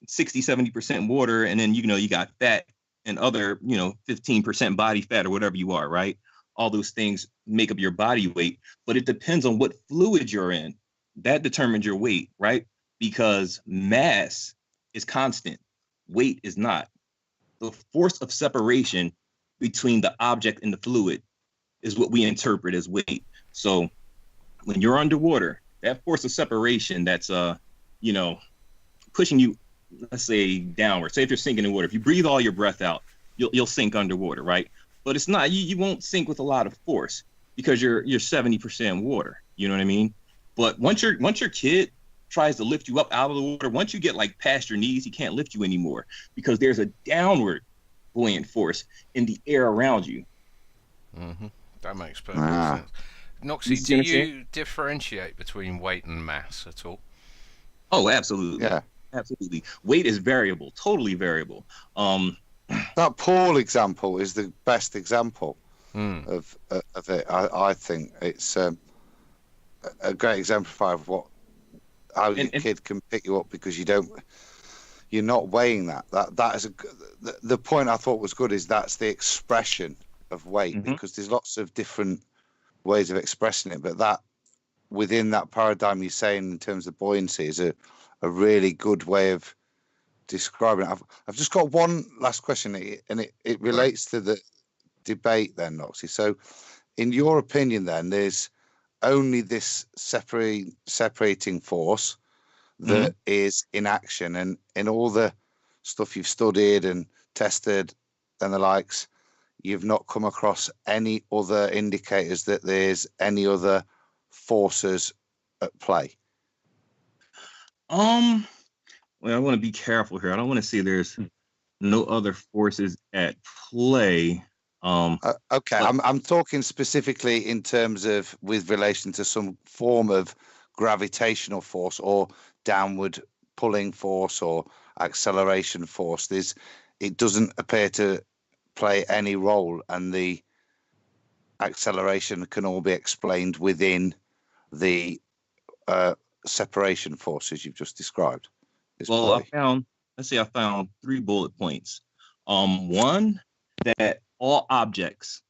60-70% water, and then you got fat and other 15% body fat or whatever you are, right? All those things make up your body weight, but it depends on what fluid you're in. That determines your weight, right? Because mass is constant, weight is not. The force of separation between the object and the fluid is what we interpret as weight. So when you're underwater, that force of separation that's pushing you, let's say, downward. Say if you're sinking in water, if you breathe all your breath out, you'll sink underwater, right? But it's not, you won't sink with a lot of force because you're 70% water. You know what I mean? But once your kid tries to lift you up out of the water, once you get like past your knees, he can't lift you anymore because there's a downward buoyant force in the air around you. Mm-hmm. That makes perfect sense. Knoxy, do you differentiate between weight and mass at all? Oh, absolutely. Yeah. Absolutely. Weight is variable, totally variable. That Paul example is the best example of it. I think it's a great exemplifier of how your kid can pick you up because you're not weighing that. That is the point I thought was good is that's the expression of weight because there's lots of different ways of expressing it, but that within that paradigm you're saying in terms of buoyancy is a really good way of describing it. I've just got one last question, and it relates to the debate then, Knoxy. So in your opinion then, there's only this separating force that is in action, and in all the stuff you've studied and tested and the likes, you've not come across any other indicators that there's any other forces at play? Well, I want to be careful here. I don't want to say there's no other forces at play. Okay, I'm talking specifically in terms of with relation to some form of gravitational force or downward pulling force or acceleration force. It doesn't appear to play any role, and the acceleration can all be explained within the separation forces you've just described. Well, I found 3 bullet points. One, that all objects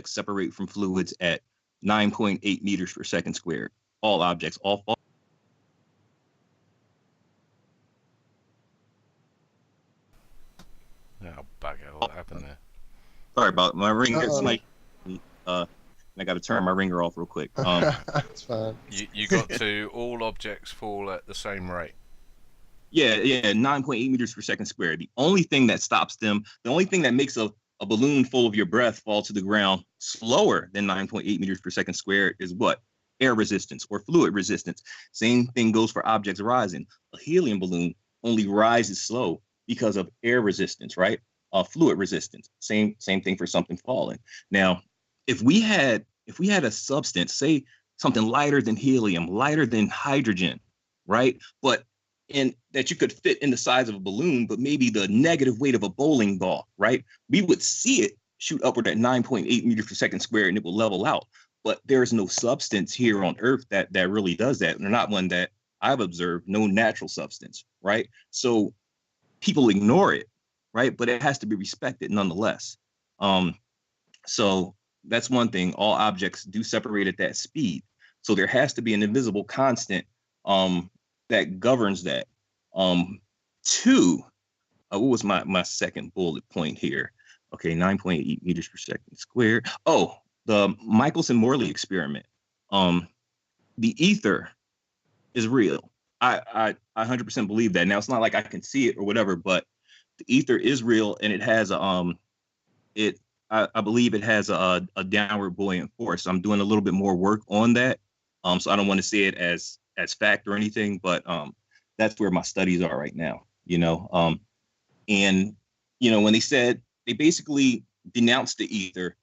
separate from fluids at 9.8 meters per second squared. All objects, all fall. Oh, bugger, what happened there? Sorry about my ringer. I got to turn my ringer off real quick. That's fine. You got to all objects fall at the same rate. Yeah, 9.8 meters per second squared. The only thing that stops them, the only thing that makes a balloon full of your breath fall to the ground slower than 9.8 meters per second squared is what? Air resistance or fluid resistance. Same thing goes for objects rising. A helium balloon only rises slow because of air resistance, right? Fluid resistance. Same thing for something falling. Now, if we had a substance, say something lighter than helium, lighter than hydrogen, right? But and that you could fit in the size of a balloon, but maybe the negative weight of a bowling ball, right? We would see it shoot upward at 9.8 meters per second squared and it will level out. But there's no substance here on Earth that really does that. And not one that I've observed, no natural substance, right? So people ignore it, right? But it has to be respected nonetheless. So that's one thing. All objects do separate at that speed. So there has to be an invisible constant that governs that. 2, what was my second bullet point here? Okay, 9.8 meters per second squared. Oh, the Michelson-Morley experiment. The ether is real. I 100% believe that. Now, it's not like I can see it or whatever, but the ether is real, and it has I believe it has a downward buoyant force. I'm doing a little bit more work on that. So I don't want to say it as fact or anything, but that's where my studies are right now, and when they basically denounced the ether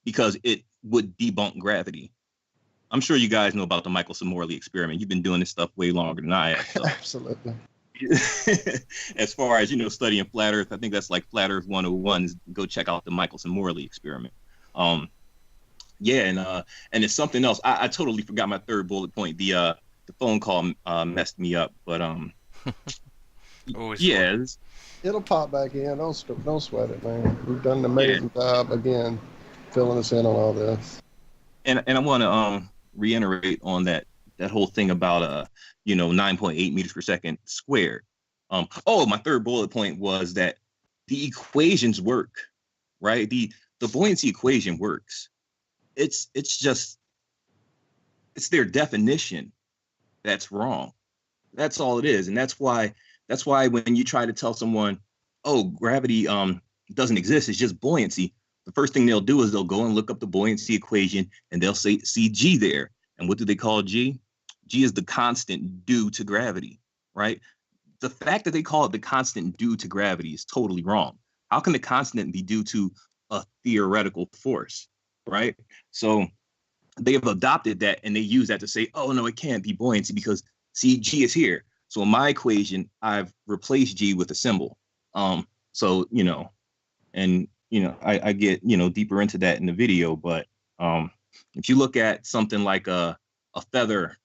because it would debunk gravity. I'm sure you guys know about the Michelson-Morley experiment. You've been doing this stuff way longer than I have. So. Absolutely. As far as studying flat Earth, I think that's like Flat Earth 101. Is go check out the Michelson-Morley experiment. And it's something else. I totally forgot my third bullet point. The phone call messed me up, but yeah, it'll pop back in. Don't sweat it, man. We've done an amazing job again, filling us in on all this. And I want to reiterate on that whole thing about 9.8 meters per second squared. My third bullet point was that the equations work, right? The buoyancy equation works. It's their definition that's wrong. That's all it is. And that's why when you try to tell someone, oh, gravity doesn't exist, it's just buoyancy, the first thing they'll do is they'll go and look up the buoyancy equation and they'll see G there. And what do they call G? G is the constant due to gravity, right? The fact that they call it the constant due to gravity is totally wrong. How can the constant be due to a theoretical force, right? So they have adopted that and they use that to say, oh, no, it can't be buoyancy because, see, G is here. So in my equation, I've replaced G with a symbol. I get, deeper into that in the video. But if you look at something like a feather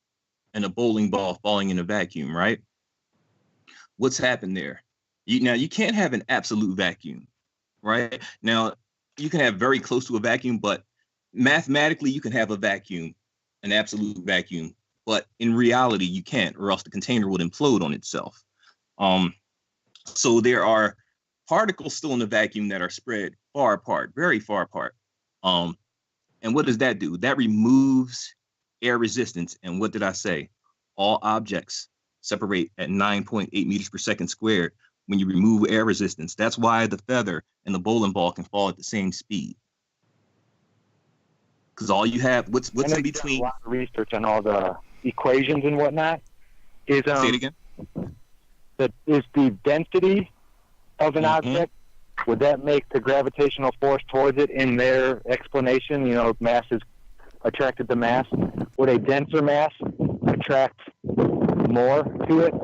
and a bowling ball falling in a vacuum, right? What's happened there? You can't have an absolute vacuum, right? Now, you can have very close to a vacuum, but mathematically, you can have a vacuum, an absolute vacuum. But in reality, you can't, or else the container would implode on itself. So there are particles still in the vacuum that are spread far apart, very far apart. And what does that do? That removes air resistance. And what did I say? All objects separate at 9.8 meters per second squared when you remove air resistance. That's why the feather and the bowling ball can fall at the same speed. Because all you have, what's in between? A lot of research on all the equations and whatnot. Say it again. Is the density of an object, would that make the gravitational force towards it in their explanation? Mass is attracted to mass. Would a denser mass attract more to it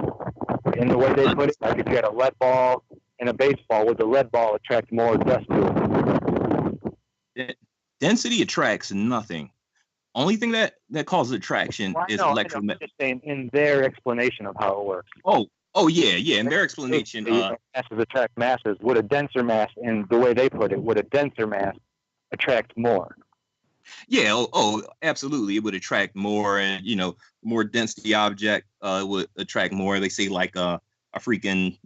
in the way they put it? Like if you had a lead ball and a baseball, would the lead ball attract more dust to it? Density attracts nothing. Only thing that causes attraction is electromagnetic. I'm just saying in their explanation of how it works. Oh yeah. In their explanation, masses attract masses. Would a denser mass, in the way they put it, would a denser mass attract more? Yeah. Oh, absolutely. It would attract more, and more density object would attract more. They say like a freaking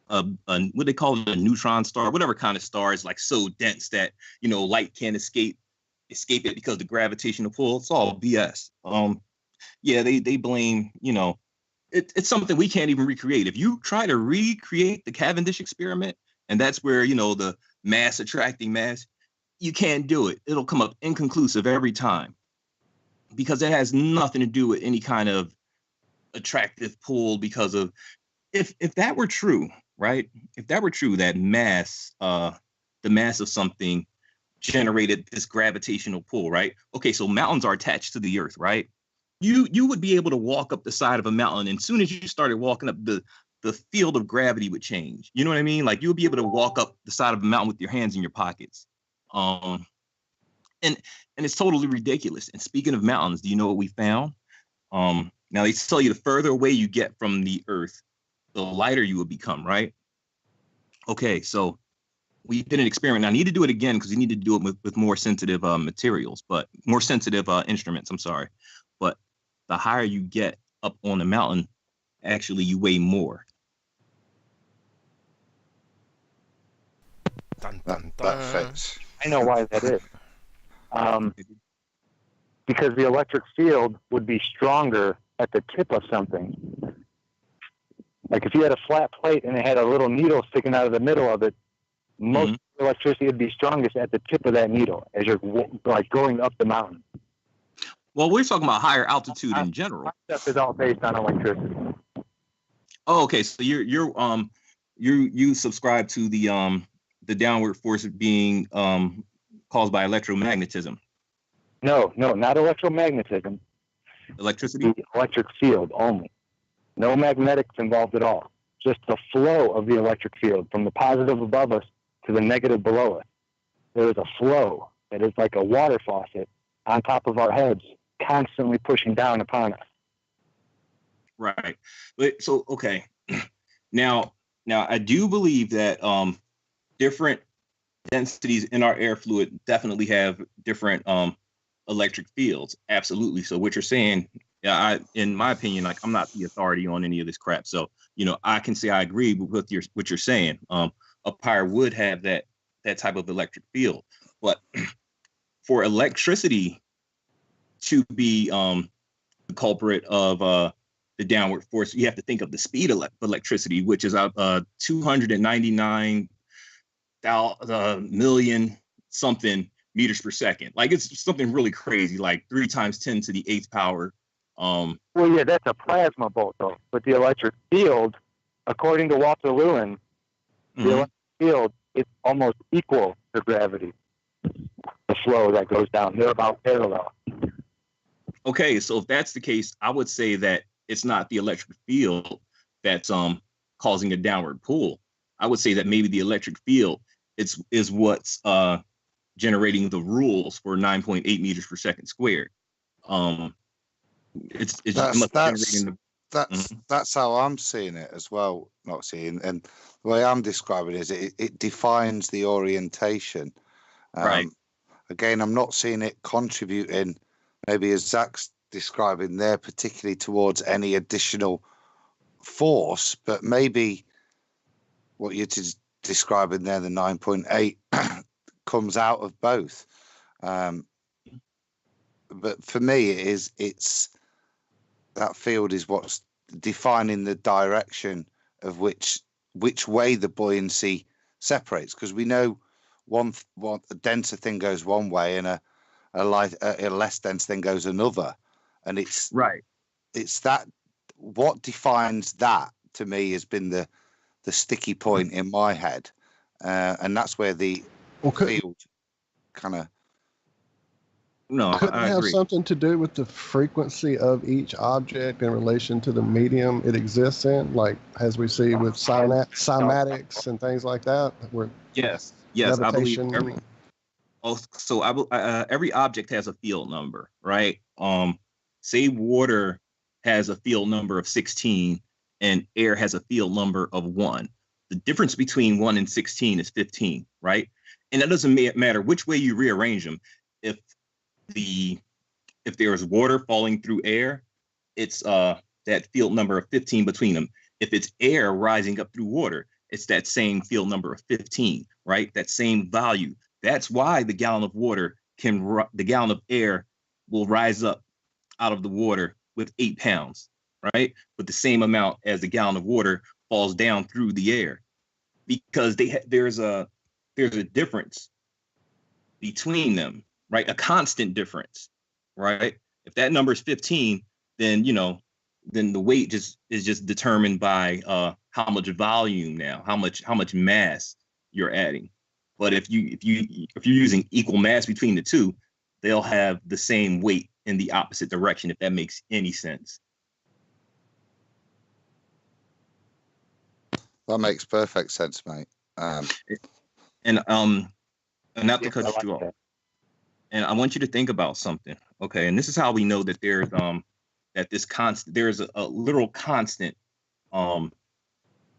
what they call it, a neutron star, whatever kind of star is like so dense that light can't escape it because of the gravitational pull. It's all BS. They blame it's something we can't even recreate. If you try to recreate the Cavendish experiment, and that's where the mass attracting mass, you can't do it. It'll come up inconclusive every time because it has nothing to do with any kind of attractive pull. Because of if that were true, right? If that were true, that mass, the mass of something generated this gravitational pull, right? Okay, so mountains are attached to the earth, right? You would be able to walk up the side of a mountain, and as soon as you started walking up, the field of gravity would change. You know what I mean? Like you would be able to walk up the side of a mountain with your hands in your pockets. And it's totally ridiculous. And speaking of mountains, do you know what we found? Now they tell you the further away you get from the earth, the lighter you will become, right? Okay, so we did an experiment. Now, I need to do it again because we need to do it with more sensitive materials, but more sensitive instruments, I'm sorry. But the higher you get up on the mountain, actually you weigh more. Dun, That fits. I know why that is. Because the electric field would be stronger at the tip of something. Like if you had a flat plate and it had a little needle sticking out of the middle of it, most electricity would be strongest at the tip of that needle as you're like going up the mountain. Well, we're talking about higher altitude in general. Stuff is all based on electricity. Oh, okay. So you subscribe to the downward force being caused by electromagnetism. No, not electromagnetism. Electricity? The electric field only. No magnetics involved at all. Just the flow of the electric field from the positive above us to the negative below us. There is a flow that is like a water faucet on top of our heads, constantly pushing down upon us. Right. But so, okay. Now I do believe that different densities in our air fluid definitely have different electric fields. Absolutely. So what you're saying, in my opinion, like I'm not the authority on any of this crap. So, I can say I agree with what you're saying. A pyre would have that type of electric field. But for electricity to be the culprit of the downward force, you have to think of the speed of electricity, which is 299 million something meters per second. Like it's something really crazy, like 3 times 10 to the 8th power. Well, yeah, that's a plasma bolt, though. But the electric field, according to Walter Lewin, the electric field is almost equal to gravity. The flow that goes down, they're about parallel. Okay, so if that's the case, I would say that it's not the electric field that's causing a downward pull. I would say that maybe the electric field is what's generating the rules for 9.8 meters per second squared. That's how I'm seeing it as well, Knoxy, and the way I'm describing it is it defines the orientation. Right. Again, I'm not seeing it contributing, maybe as Zach's describing there, particularly towards any additional force, but maybe what you're describing there, the 9.8, comes out of both. But for me, it's that field is what's defining the direction of which way the buoyancy separates, because we know one a denser thing goes one way and a less dense thing goes another, and it's right. It's that what defines that to me has been the sticky point in my head, and that's where the field kind of. No, could it have something to do with the frequency of each object in relation to the medium it exists in, like as we see with cymatics and things like that? Where yes, I believe every object has a field number, right? Say water has a field number of 16 and air has a field number of 1. The difference between 1 and 16 is 15, right? And it doesn't matter which way you rearrange them. If there is water falling through air, it's that field number of 15 between them. If it's air rising up through water, it's that same field number of 15, right? That same value. That's why the gallon of air will rise up out of the water with 8 pounds, right? But the same amount as the gallon of water falls down through the air, because there's a difference between them, right? A constant difference, right? If that number is 15, then the weight is just determined by how much volume now, how much mass you're adding. But if you're using equal mass between the two, they'll have the same weight in the opposite direction, if that makes any sense. That makes perfect sense, mate. And not to cut you off. And I want you to think about something, okay? And this is how we know that there's there's a literal constant.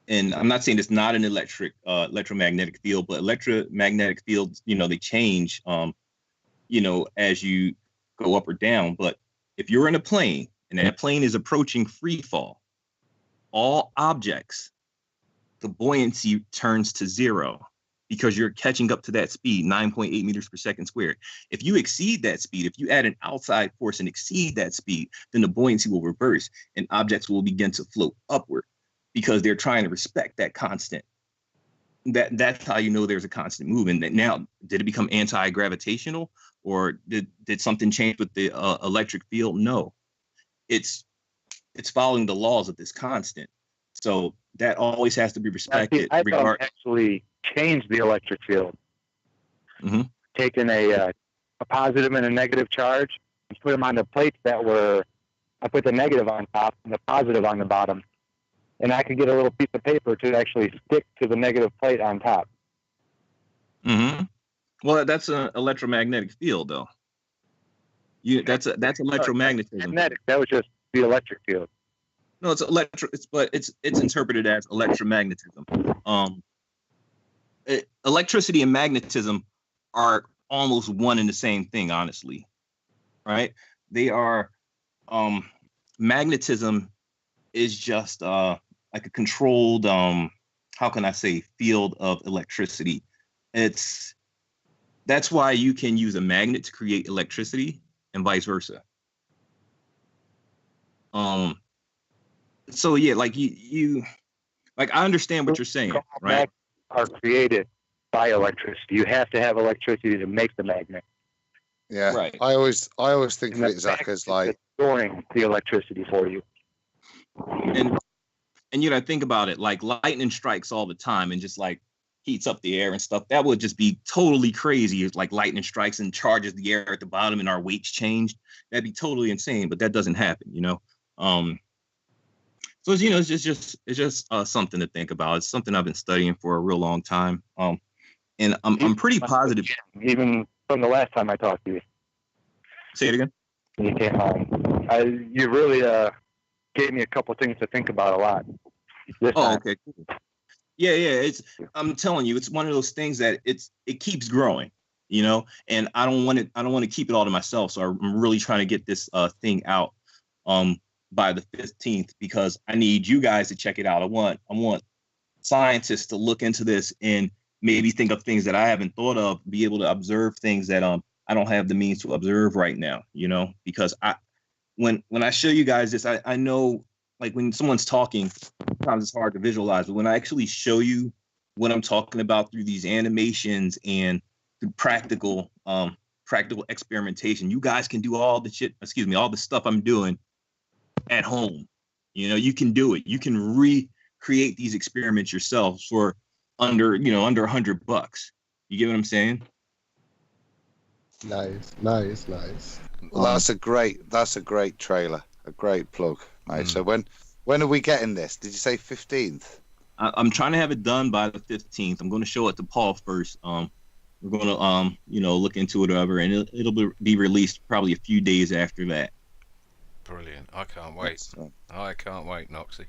And I'm not saying it's not an electromagnetic field, but electromagnetic fields, they change, as you go up or down. But if you're in a plane and that plane is approaching free fall, all objects, the buoyancy turns to 0. because you're catching up to that speed, 9.8 meters per second squared. If you exceed that speed, if you add an outside force and exceed that speed, then the buoyancy will reverse and objects will begin to float upward because they're trying to respect that constant. That's how you know there's a constant movement. Now, did it become anti-gravitational, or did something change with the electric field? No, it's following the laws of this constant. So that always has to be respected. I thought actually changed the electric field. Mm-hmm. Taking a positive and a negative charge and put them on the plates that were, I put the negative on top and the positive on the bottom. And I could get a little piece of paper to actually stick to the negative plate on top. Mm-hmm. Well, that's an electromagnetic field, though. That's electromagnetism. Magnetic. That was just the electric field. No, it's but it's interpreted as electromagnetism. Electricity and magnetism are almost one and the same thing, honestly. Right? They are. Magnetism is just like a controlled, how can I say, field of electricity. That's why you can use a magnet to create electricity and vice versa. So yeah, like you like I understand what you're saying, right? Are created by electricity. You have to have electricity to make the magnet. Yeah, right. I always think of it, Zach, as like storing the electricity for you. And you know, think about it, like lightning strikes all the time and just like heats up the air and stuff. That would just be totally crazy if like lightning strikes and charges the air at the bottom and our weights changed. That'd be totally insane, but that doesn't happen, you know. So you know, it's just something to think about. It's something I've been studying for a real long time. And I'm pretty positive. Even from the last time I talked to you. Say it again. You came on. You really gave me a couple of things to think about a lot. Okay, cool. Yeah. I'm telling you, it's one of those things that it keeps growing, you know. And I don't want to keep it all to myself. So I'm really trying to get this thing out by the 15th because I need you guys to check it out. I want scientists to look into this and maybe think of things that I haven't thought of, be able to observe things that I don't have the means to observe right now, you know, because when I show you guys this, I know, like when someone's talking, sometimes it's hard to visualize, but when I actually show you what I'm talking about through these animations and through practical experimentation, you guys can do all the stuff I'm doing at home. You know, you can do it. You can recreate these experiments yourself for under $100. You get what I'm saying? Nice. Well, that's a great trailer, a great plug, mate. So when are we getting this? Did you say 15th? I'm trying to have it done by the 15th. I'm going to show it to Paul first. We're going to look into it or whatever, and it'll be released probably a few days after that. Brilliant! I can't wait. I can't wait, Knoxy.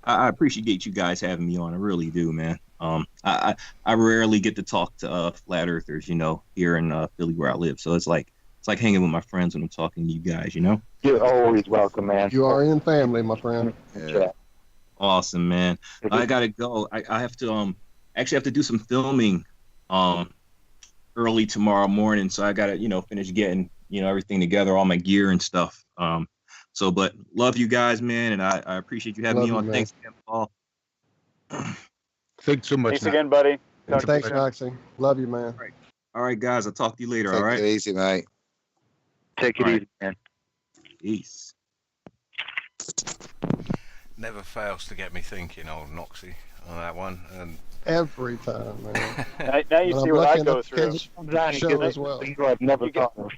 I appreciate you guys having me on. I really do, man. I rarely get to talk to flat earthers, you know, here in Philly where I live. So it's like hanging with my friends when I'm talking to you guys, you know. You're always welcome, man. You are in family, my friend. Yeah. Awesome, man. I gotta go. I have to actually have to do some filming early tomorrow morning. So I gotta finish getting everything together, all my gear and stuff. But love you guys, man, and I appreciate you having me on. Thanks again, Paul. Thanks so much. Thanks again, buddy. Thanks, Knoxy. Love you, man. All right, guys. I'll talk to you later. All right. Take it easy, mate. Take it easy, man. Peace. Never fails to get me thinking, old Knoxy, on that one. And every time, man. Now you see what I go through. Show as well. I've never thought of.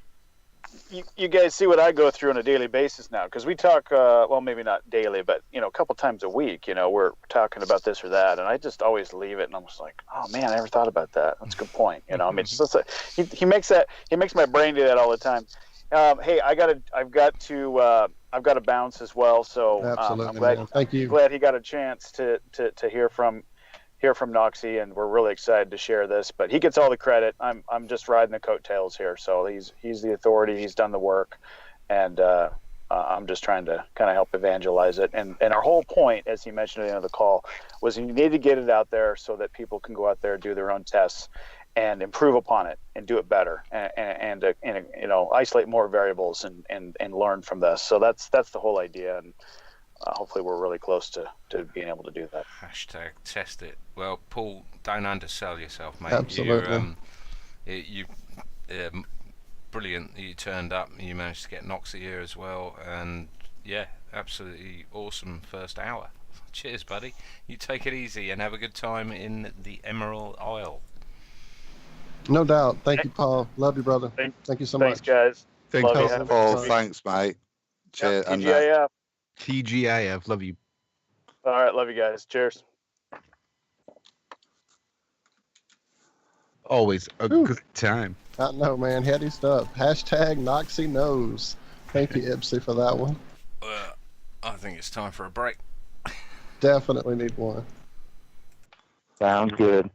You guys see what I go through on a daily basis now, because we talk, well, maybe not daily, but a couple times a week. We're talking about this or that, and I just always leave it, and I'm just like, oh man, I never thought about that. That's a good point. I mean, it's just he makes my brain do that all the time. Hey, I've got to bounce as well, so absolutely, I'm glad. man. Thank you. Glad he got a chance to hear from Knoxy, and we're really excited to share this. But he gets all the credit. I'm just riding the coattails here. So he's the authority. He's done the work, and I'm just trying to kind of help evangelize it. And our whole point, as you mentioned at the end of the call, was you need to get it out there so that people can go out there, do their own tests, and improve upon it and do it better, and you know, isolate more variables and learn from this. So that's the whole idea, and hopefully we're really close to being able to do that. Hashtag test it. Well, Paul, don't undersell yourself, mate. Absolutely. You brilliant that you turned up. You managed to get Knoxy here as well, and yeah, absolutely awesome first hour. Cheers, buddy. You take it easy and have a good time in the Emerald Isle. No doubt. Thank you, Paul. Love you, brother. Thank you so much. Thanks, guys. Thanks, Love you. Paul. Have a Paul, good week. thanks, mate. Cheers. Yep, And TGIF. TGIF. Love you. All right, love you guys. Cheers. Always a Whew. good time. I know, man. Heady stuff. Hashtag Knoxy knows. Thank you, Ipsy, for that one. I think it's time for a break. Definitely need one. Sounds good.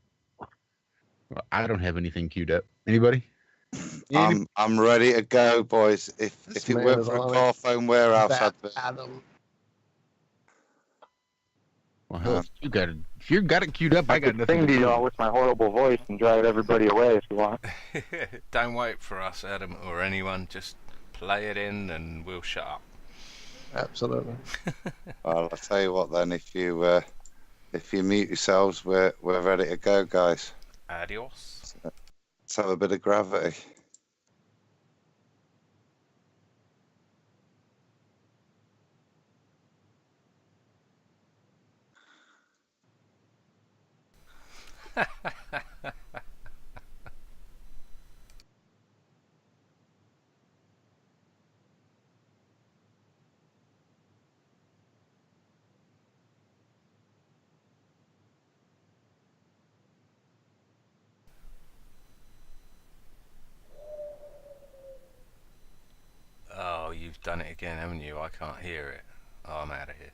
Well, I don't have anything queued up. Anybody? I'm ready to go, boys. If This it man weren't is for a on car phone warehouse That advert, Adam. Well, hell, if you got it queued up, I got could nothing sing to to do. y'all with my horrible voice and drive everybody away if you want. Don't wait for us, Adam, or anyone. Just play it in and we'll shut up. Absolutely. well, I'll tell you what then. If you mute yourselves, we're ready to go, guys. Adios. Let's have a bit of gravity. Oh, you've done it again, haven't you? I can't hear it. Oh, I'm out of here.